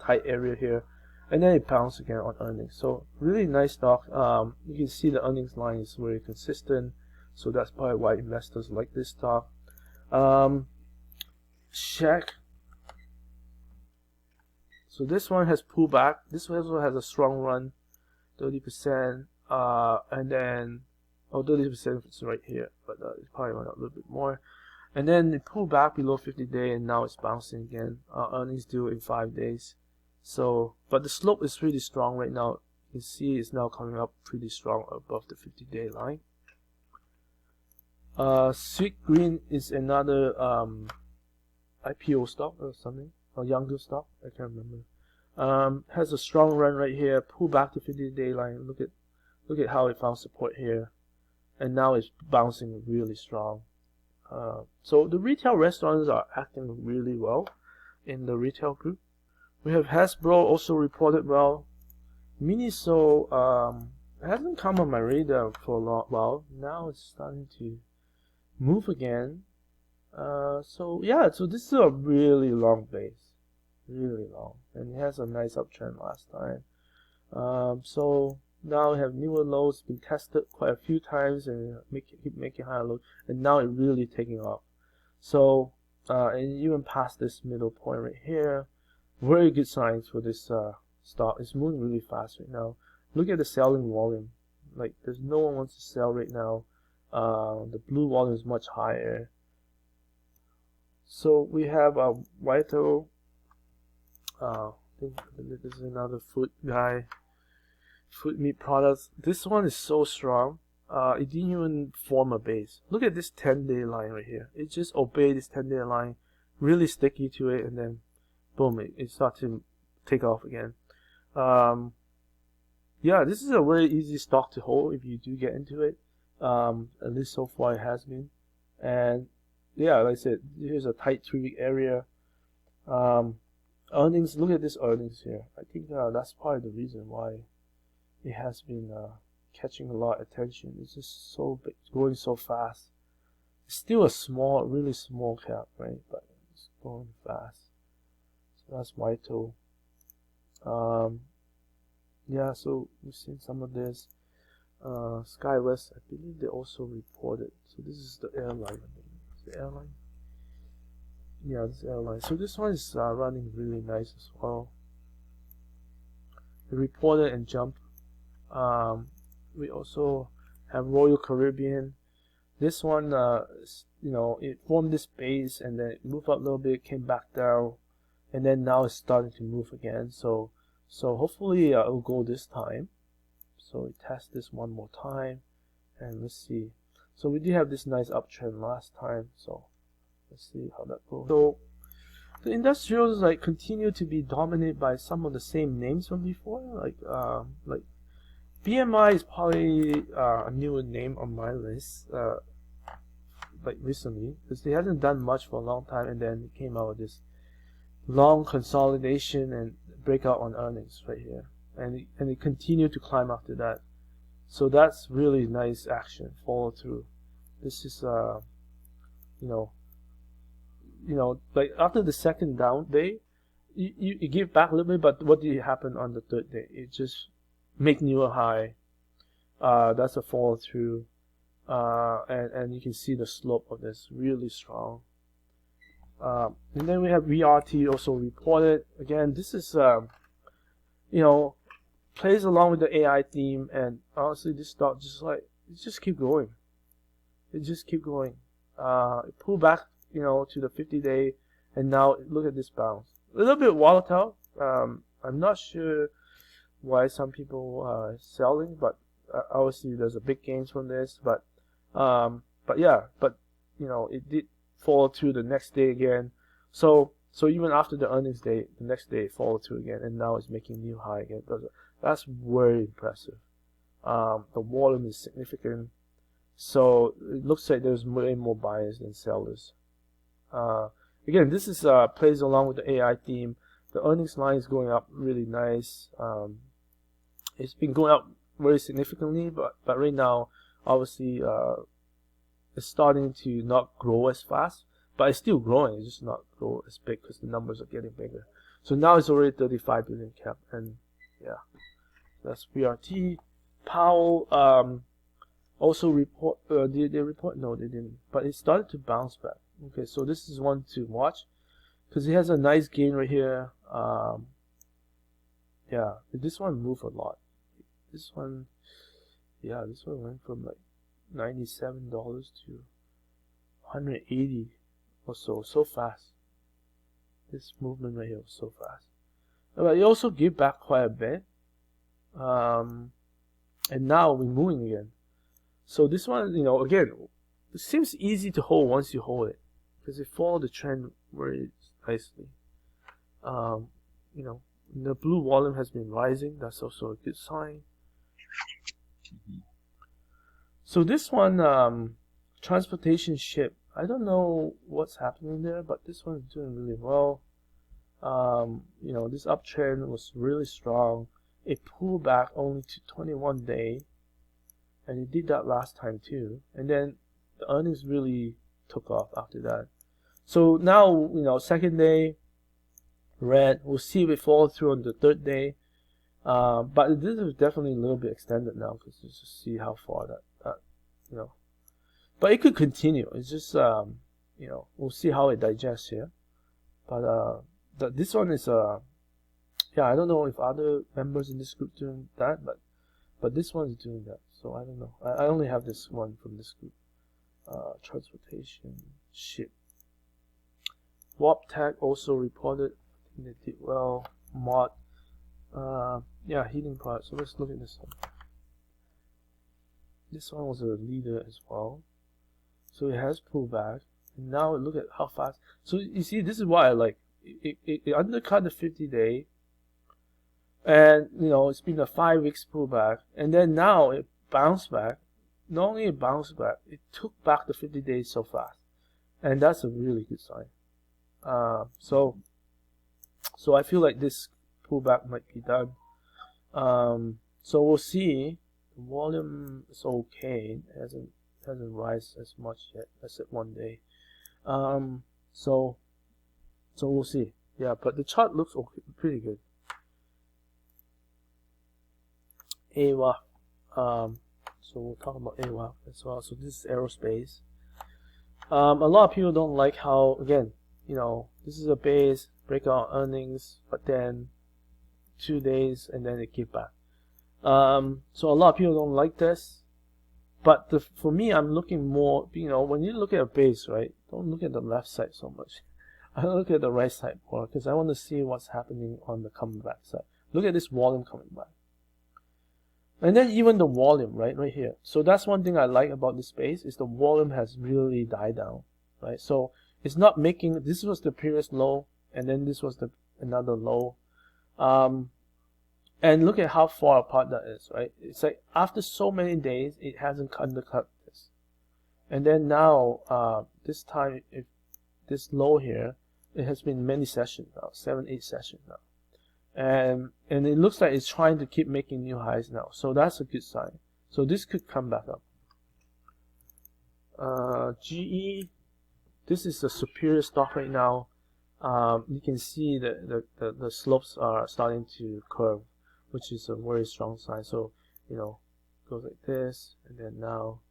tight area here, and then it bounced again on earnings. So really nice stock. You can see the earnings line is very consistent, so that's probably why investors like this stock. Check. So this one has pulled back. This one also has a strong run. 30%, and then 30% is right here, but it probably went up a little bit more, and then it pulled back below 50-day, and now it's bouncing again. Earnings due in 5 days. So, but the slope is really strong right now. You can see it's now coming up pretty strong above the 50-day line. Sweet Green is another IPO stock or something, or younger stock. I can't remember. Has a strong run right here, pull back to 50-day line. Look at how it found support here, and now it's bouncing really strong. So the retail restaurants are acting really well in the retail group. We have Hasbro also reported well. Miniso hasn't come on my radar for a long while. Now it's starting to move again. So yeah, so this is a really long base. Really long, and it has a nice uptrend last time. So Now we have newer lows, been tested quite a few times and keep making higher lows, and now it's really taking off. So and even past this middle point right here, very good signs for this stock. It's moving really fast right now. Look at the selling volume. Like, there's no one wants to sell right now. The blue volume is much higher. So we have a Vital. I think this is another food guy. Food meat products. This one is so strong. It didn't even form a base. Look at this 10-day line right here. It just obeyed this 10-day line, really sticky to it, and then boom, it starts to take off again. Yeah, this is a very easy stock to hold if you do get into it. At least so far it has been. And yeah, like I said, here's a tight 3-week area. Earnings, look at this earnings here. I think that's part of the reason why it has been catching a lot of attention. It's just so big, growing so fast. It's still a small, really small cap, right? But it's growing fast. So that's Vital. Yeah, so we've seen some of this. SkyWest, I believe they also reported. So this is the airline. I think. The airline. Yeah, this airline. So this one is running really nice as well. They reported and jumped. We also have Royal Caribbean. This one, you know, it formed this base and then it moved up a little bit, came back down, and then now it's starting to move again. So hopefully it will go this time. So we test this one more time, and let's see. So we did have this nice uptrend last time. So let's see how that goes. So the industrials like continue to be dominated by some of the same names from before, like BMI is probably a newer name on my list, like recently, because it hasn't done much for a long time, and then it came out with this long consolidation and breakout on earnings right here, and it continued to climb after that. So that's really nice action, follow through. This is you know, like after the second down day, you give back a little bit, but what did happen on the third day? It just make newer high. That's a follow through, and you can see the slope of this really strong. And then we have VRT also reported. Again, this is you know, plays along with the AI theme, and honestly, this stock just keep going. It just keep going. It pulled back, you know, to the 50-day, and now look at this bounce. A little bit volatile. I'm not sure why some people are selling, but obviously there's a big gains from this. But yeah, you know, it did fall through the next day again. So even after the earnings day, the next day it followed through again, and now it's making new high again. That's very impressive. The volume is significant, so it looks like there's way more buyers than sellers. Again, this is plays along with the AI theme. The earnings line is going up really nice. It's been going up very significantly, but right now, obviously, it's starting to not grow as fast, but it's still growing. It's just not grow as big because the numbers are getting bigger. So now it's already 35 billion cap, and yeah, that's BRT. Powell also report. Did they report? No, they didn't. But it started to bounce back. Okay, so this is one to watch because it has a nice gain right here. Yeah, this one moved a lot. This one, yeah, this one went from like $97 to 180 or so fast. This movement right here was so fast. But it also gave back quite a bit, and now we're moving again. So this one, you know, again, it seems easy to hold once you hold it because it followed the trend very nicely. You know, the blue volume has been rising. That's also a good sign. So this one, transportation ship, I don't know what's happening there, but this one is doing really well. You know, this uptrend was really strong. It pulled back only to 21 day, and it did that last time too. And then the earnings really took off after that. So now, you know, second day red. We'll see if it follows through on the third day. But this is definitely a little bit extended now because just see how far that you know. But it could continue. It's just you know, we'll see how it digests here. But this one is yeah, I don't know if other members in this group doing that, but this one is doing that. So I don't know. I only have this one from this group. Transportation, ship. Waptec also reported. I think they did well. Mod. Yeah, heating part. So let's look at this one. This one was a leader as well. So it has pulled back. And now look at how fast. So you see, this is why I like. It undercut the 50-day. And, you know, it's been a 5 weeks pullback. And then now it bounced back. Not only it bounced back, it took back the 50 days so fast. And that's a really good sign. So I feel like this pullback might be done. So we'll see. The volume is okay. It hasn't rise as much yet. Except one day. So we'll see. Yeah, but the chart looks okay, pretty good. AWA. So we'll talk about AWA as well. So this is aerospace. A lot of people don't like how, again, you know, this is a base, breakout earnings, but then 2 days and then it give back. So a lot of people don't like this. But for me, I'm looking more, you know, when you look at a base, right, don't look at the left side so much. I look at the right side more because I want to see what's happening on the coming back side. Look at this volume coming back. And then even the volume, right here. So that's one thing I like about this space is the volume has really died down, right? So it's not making, this was the previous low, and then this was another low. And look at how far apart that is, right? It's like after so many days, it hasn't undercut this. And then now, this time, if this low here, it has been many sessions now, 7-8 sessions now. And it looks like it's trying to keep making new highs now. So that's a good sign. So this could come back up. GE, this is a superior stock right now. You can see that the slopes are starting to curve, which is a very strong sign. So, you know, goes like this, and then now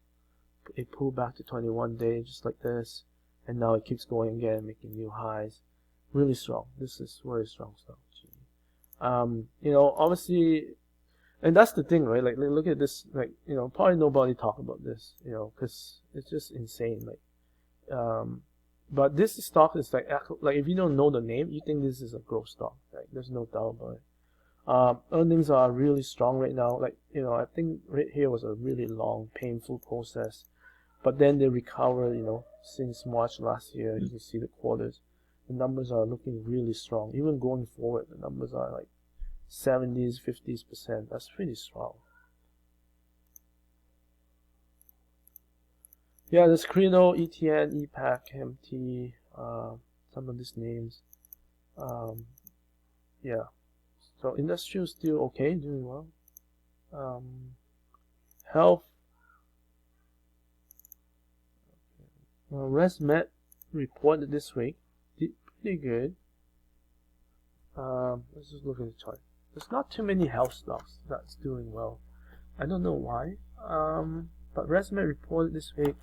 it pulled back to 21 day, just like this, and now it keeps going again, making new highs. Really strong. This is very strong stuff. You know, obviously, and that's the thing, right? Like look at this, like, you know, probably nobody talk about this, you know, because it's just insane. Like, but this stock is like if you don't know the name, you think this is a growth stock. Like, there's no doubt about it. Earnings are really strong right now. Like, you know, I think right here was a really long, painful process, but then they recover. You know, since March last year, you can see the quarters. The numbers are looking really strong. Even going forward, the numbers are like 70s, 50%. That's pretty strong. Yeah, there's Credo, ETN, EPAC, MT, some of these names. Yeah. So industrial still okay, doing well. Health. ResMed reported this week. Did pretty good. Let's just look at the chart. There's not too many health stocks that's doing well. I don't know why. But ResMed reported this week.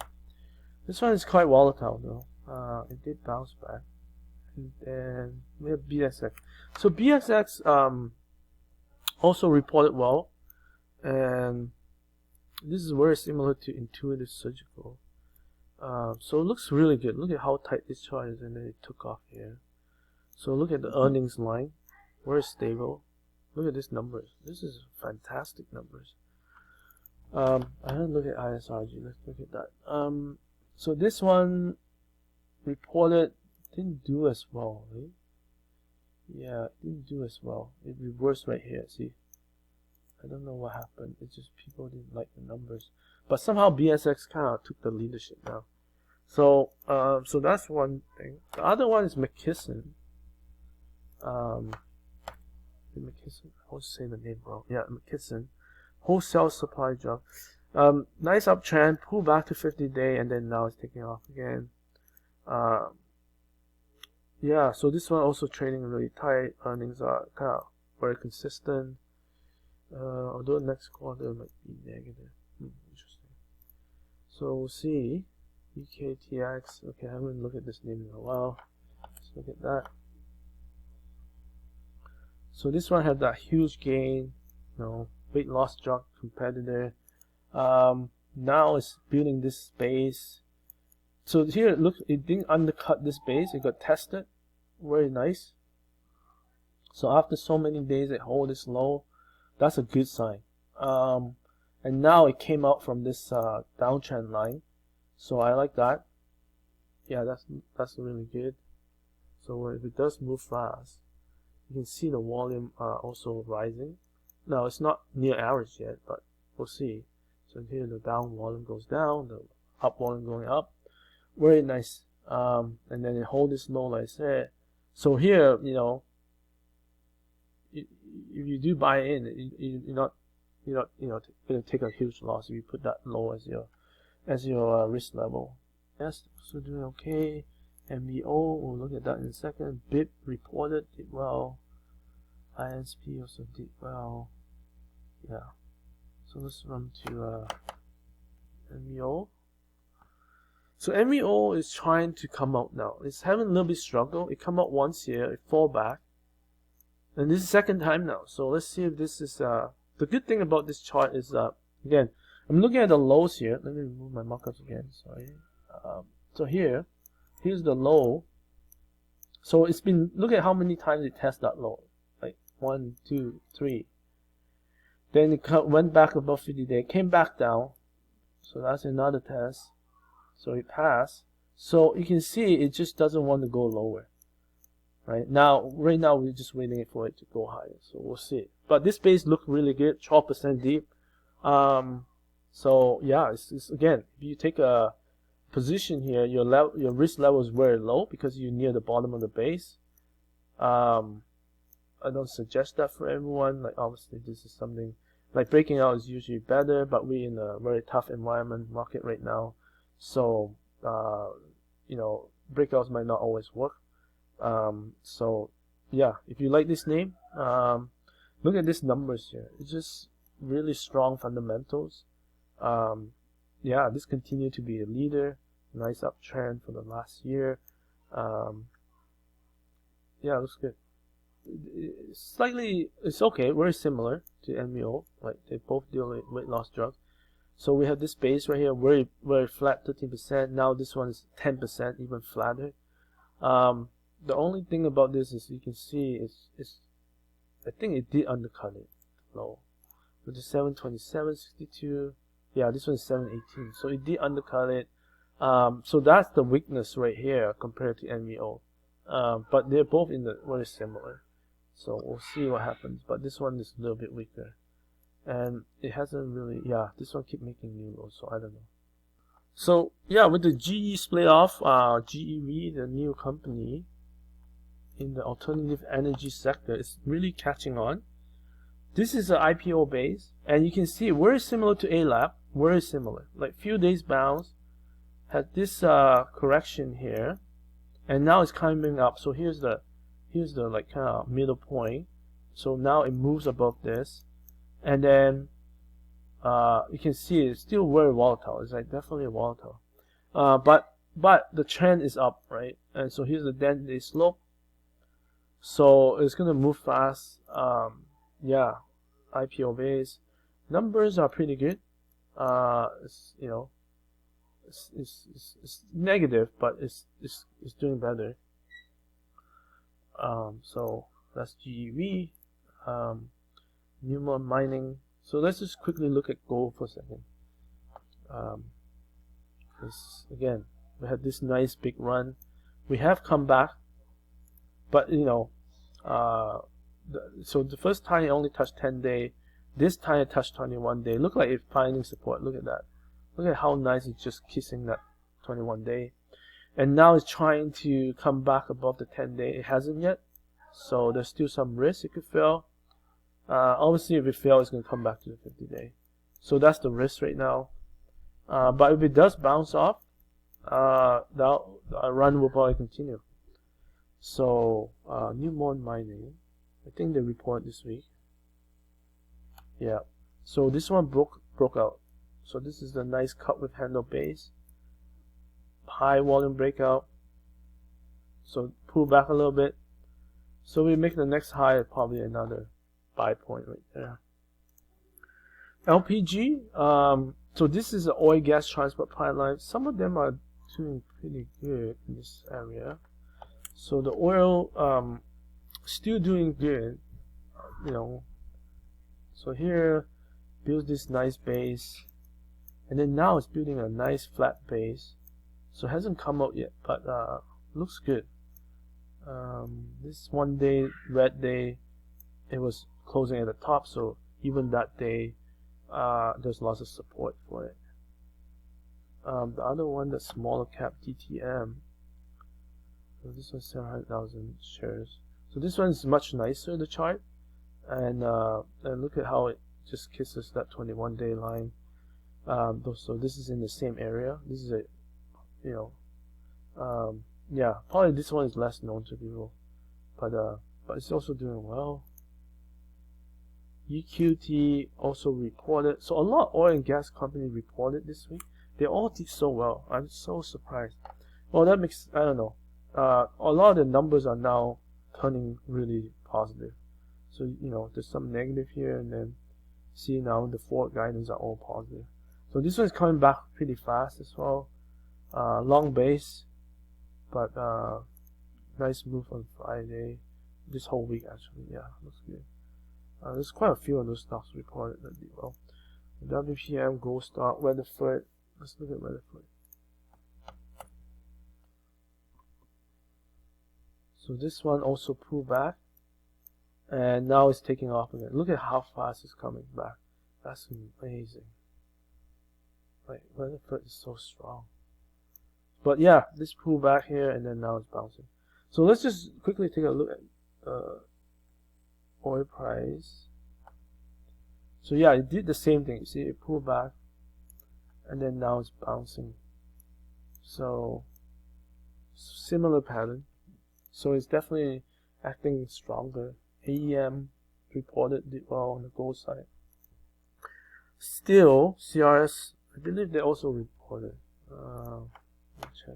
This one is quite volatile though. It did bounce back. And then we have BSX. So BSX also reported well, and this is very similar to Intuitive Surgical. So it looks really good. Look at how tight this chart is, and then it took off here. So look at the earnings line, very stable. Look at these numbers. This is fantastic numbers. I don't look at ISRG. Let's look at that. So this one reported didn't do as well, right? Yeah, it didn't do as well. It reversed right here. See, I don't know what happened. It's just people didn't like the numbers, but somehow BSX kind of took the leadership now. So, so that's one thing. The other one is McKesson. McKesson. I always say the name wrong. Yeah, McKesson. Wholesale supply job. Nice uptrend. Pull back to 50-day, and then now it's taking off again. Yeah, so this one also trading really tight. Earnings are kind of very consistent. although next quarter might be negative. Interesting. So we'll see. EKTX. Okay, I haven't looked at this name in a while. Let's look at that. So this one had that huge gain, weight loss drug competitor. Now it's building this base. So here, look, it didn't undercut this base. It got tested. Very nice. So after so many days, it hold this low. That's a good sign. And now it came out from this downtrend line. So I like that. Yeah, that's really good. So if it does move fast, you can see the volume also rising. Now it's not near average yet, but we'll see. So here the down volume goes down, the up volume going up. Very nice. And then it hold this low, like I said. So here, if you do buy in, you're not going to take a huge loss if you put that low as your risk level. Yes, so doing okay. MBO, we'll look at that in a second. BIP reported, did well. ISP also did well. Yeah. So let's run to MBO. So MBO is trying to come out now. It's having a little bit struggle. It come out once here, it fall back. And this is the second time now. So let's see if this is the good thing about this chart is again, I'm looking at the lows here. Let me remove my markups again, sorry. So here's the low. So it's been, look at how many times it tests that low. Like 1, 2, 3. Then it went back above 50-day, came back down. So that's another test. So it passed. So you can see it just doesn't want to go lower. Right now we're just waiting for it to go higher. So we'll see. But this base looked really good, 12% deep. So yeah, it's again, if you take a position here, your risk level is very low because you're near the bottom of the base. I don't suggest that for everyone. Like obviously this is something like breaking out is usually better, but we're in a very tough market right now. So breakouts might not always work. So yeah, if you like this name, look at these numbers here. It's just really strong fundamentals. Yeah, this continued to be a leader. Nice uptrend for the last year. Yeah, looks good. It's okay, very similar to NVO. Like they both deal with weight loss drugs. So we have this base right here, very flat, 13%. Now this one is 10%, even flatter. The only thing about this is you can see is I think it did undercut it low. With the 727.62. Yeah, this one is 718. So it did undercut it. So that's the weakness right here compared to NVO. But they're both very similar. So we'll see what happens. But this one is a little bit weaker. And it hasn't really, yeah, this one keep making new lows, so I don't know. So yeah, with the GE split off, GE, the new company in the alternative energy sector, is really catching on. This is an IPO base, and you can see very similar to A-Lab, very similar. Like few days bounce, had this correction here, and now it's climbing up. So here's the like kind of middle point. So now it moves above this, and then you can see it's still very volatile. It's like definitely volatile, but the trend is up, right? And so here's the 10-day slope. So it's gonna move fast. Yeah, IPO base numbers are pretty good. It's it's negative, but it's doing better. So that's GEV. Newmont Mining. So let's just quickly look at gold for a second. Again, we had this nice big run. We have come back, but so the first time it only touched 10-day. This time it touched 21-day. Look like it's finding support. Look at that. Look at how nice it's just kissing that 21-day. And now it's trying to come back above the 10-day. It hasn't yet. So there's still some risk it could fail. Obviously, if it fails, it's going to come back to the 50-day. So that's the risk right now. But if it does bounce off, the run will probably continue. So Newmont Mining, I think they report this week. Yeah, so this one broke out. So this is the nice cup with handle base, high volume breakout. So pull back a little bit. So we make the next high at probably another buy point right there. LPG. So this is an oil gas transport pipeline. Some of them are doing pretty good in this area. So the oil still doing good, you know. So here builds this nice base, and then now it's building a nice flat base. So it hasn't come out yet, but looks good. This one day, red day, it was closing at the top, so even that day there's lots of support for it. The other one, the smaller cap DTM, so this one's 700,000 shares. So this one is much nicer, the chart, and look at how it just kisses that 21-day line. So this is in the same area. This is a, you know, yeah, probably this one is less known to people, but it's also doing well. EQT also reported. So a lot of oil and gas companies reported this week. They all did so well. I'm so surprised. Well, that makes, I don't know. A lot of the numbers are now turning really positive. So, you know, there's some negative here, and then see now the forward guidance are all positive. So this one's coming back pretty fast as well. Long base, but nice move on Friday. This whole week actually, yeah, looks good. There's quite a few of those stocks reported that did well. WPM, Gold Stock, Weatherford. Let's look at Weatherford. So this one also pulled back, and now it's taking off again. Look at how fast it's coming back. That's amazing. Like, Weatherford is so strong. But yeah, this pullback here, and then now it's bouncing. So let's just quickly take a look at oil price. So yeah, it did the same thing. You see, it pulled back, and then now it's bouncing. So similar pattern. So it's definitely acting stronger. AEM reported did well on the gold side. Still, CRS, I believe they also reported. Let me check.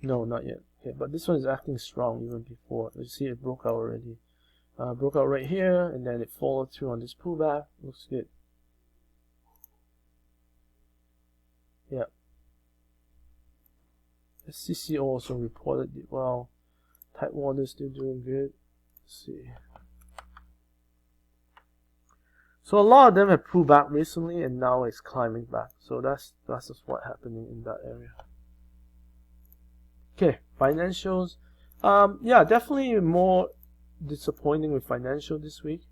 No, not yet. Okay, but this one is acting strong even before. You see, it broke out already. Broke out right here, and then it followed through on this pullback. Looks good. Yeah. CCO also reported it well. Tidewater still doing good. Let's see. So a lot of them have pulled back recently, and now it's climbing back. So that's just what's happening in that area. Okay, financials. Yeah, definitely more disappointing with financial this week.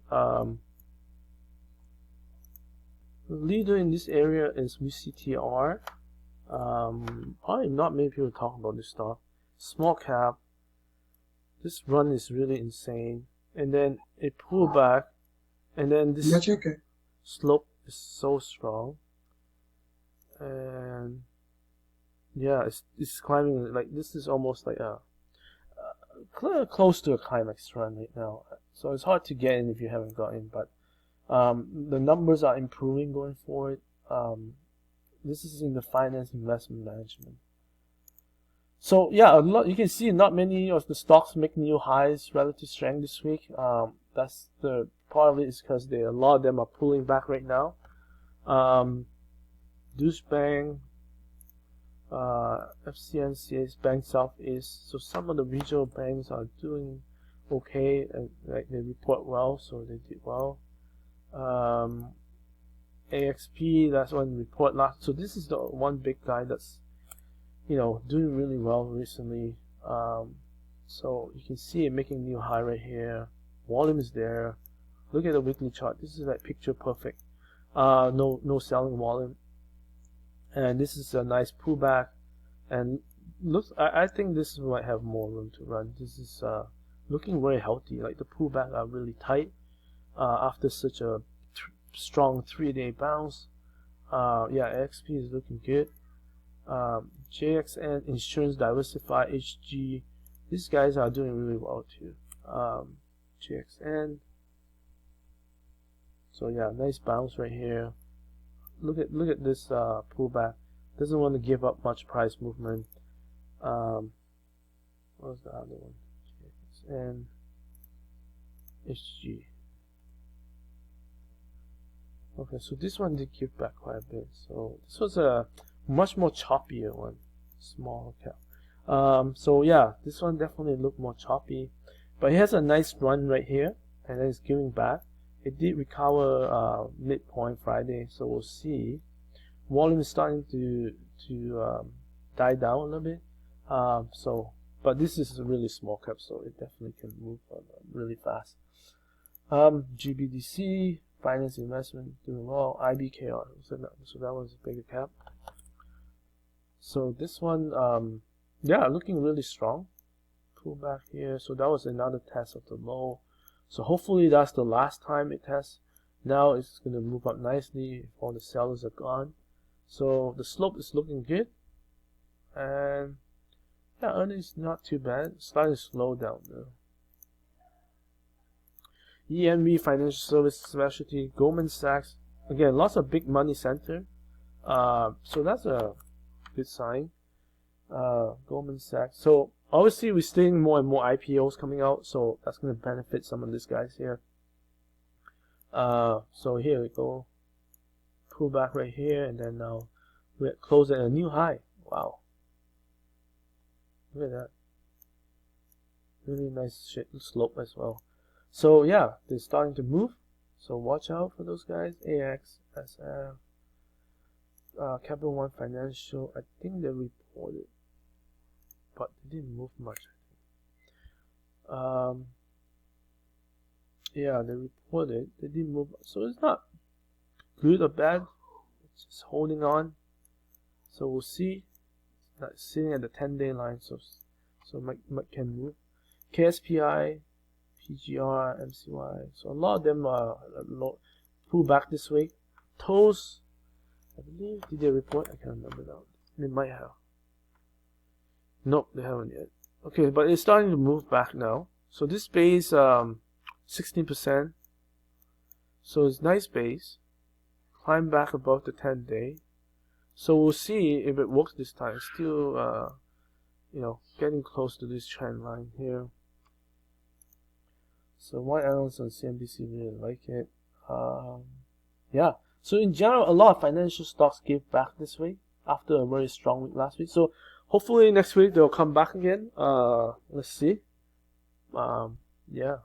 Leader in this area is VCTR. Probably not many people talk about this stock. Small cap. This run is really insane, and then it pulled back, and then this slope is so strong, and yeah, it's climbing. Like, this is almost like a close to a climax run right now. So it's hard to get in if you haven't got in, but the numbers are improving going forward. This is in the finance investment management. So yeah, a lot, you can see not many of the stocks make new highs, relative strength this week. That's the part of it is because a lot of them are pulling back right now. Deutsche Bank, FCNCS, Bank Southeast. So some of the regional banks are doing okay, and like they report well, so they did well. AXP, that's one report last. So this is the one big guy that's, you know, doing really well recently. So you can see it making new high right here. Volume is there. Look at the weekly chart. This is like picture perfect. No selling volume, and this is a nice pullback. And looks, I think this might have more room to run. This is looking very healthy. Like the pullback are really tight after such a strong 3-day bounce. Yeah, AXP is looking good. JXN, Insurance Diversified, HG, these guys are doing really well too. JXN, So yeah, nice bounce right here. Look at this pullback. Doesn't want to give up much price movement. What was the other one? And HG. Okay, so this one did give back quite a bit. So this was a much more choppier one, small cap. So yeah, this one definitely looked more choppy, but it has a nice run right here, and then it's giving back. It did recover midpoint Friday, so we'll see. Volume is starting to die down a little bit. But this is a really small cap, so it definitely can move really fast. GBDC, finance investment doing well. IBKR, so that was a bigger cap. So this one, yeah, looking really strong. Pull back here. So that was another test of the low. So hopefully that's the last time it tests. Now it's going to move up nicely if all the sellers are gone. So the slope is looking good. And yeah, earnings not too bad. Starting to slow down though. EMV, financial service specialty, Goldman Sachs. Again, lots of big money center. So that's a good sign. Goldman Sachs. So obviously we're seeing more and more IPOs coming out, so that's going to benefit some of these guys here. So here we go. Pull back right here, and then now we're closing at a new high. Wow. Look at that. Really nice slope as well. So yeah, they're starting to move. So watch out for those guys. AX, SF, Capital One Financial. I think they reported, but they didn't move much. Yeah, they reported. They didn't move. So it's not good or bad. It's just holding on. So we'll see. It's not sitting at the 10-day line, so might can move. KSPI, PGR, MCY. So a lot of them are pull back this week. Toast, I believe, did they report? I can't remember now. They might have. Nope, they haven't yet. Okay, but it's starting to move back now. So this base 16%. So it's nice base. Climb back above the 10-day. So we'll see if it works this time. It's still you know, getting close to this trend line here. So one analyst on CNBC really like it. Yeah. So in general, a lot of financial stocks give back this week after a very strong week last week. So hopefully next week they'll come back again. Let's see. Yeah.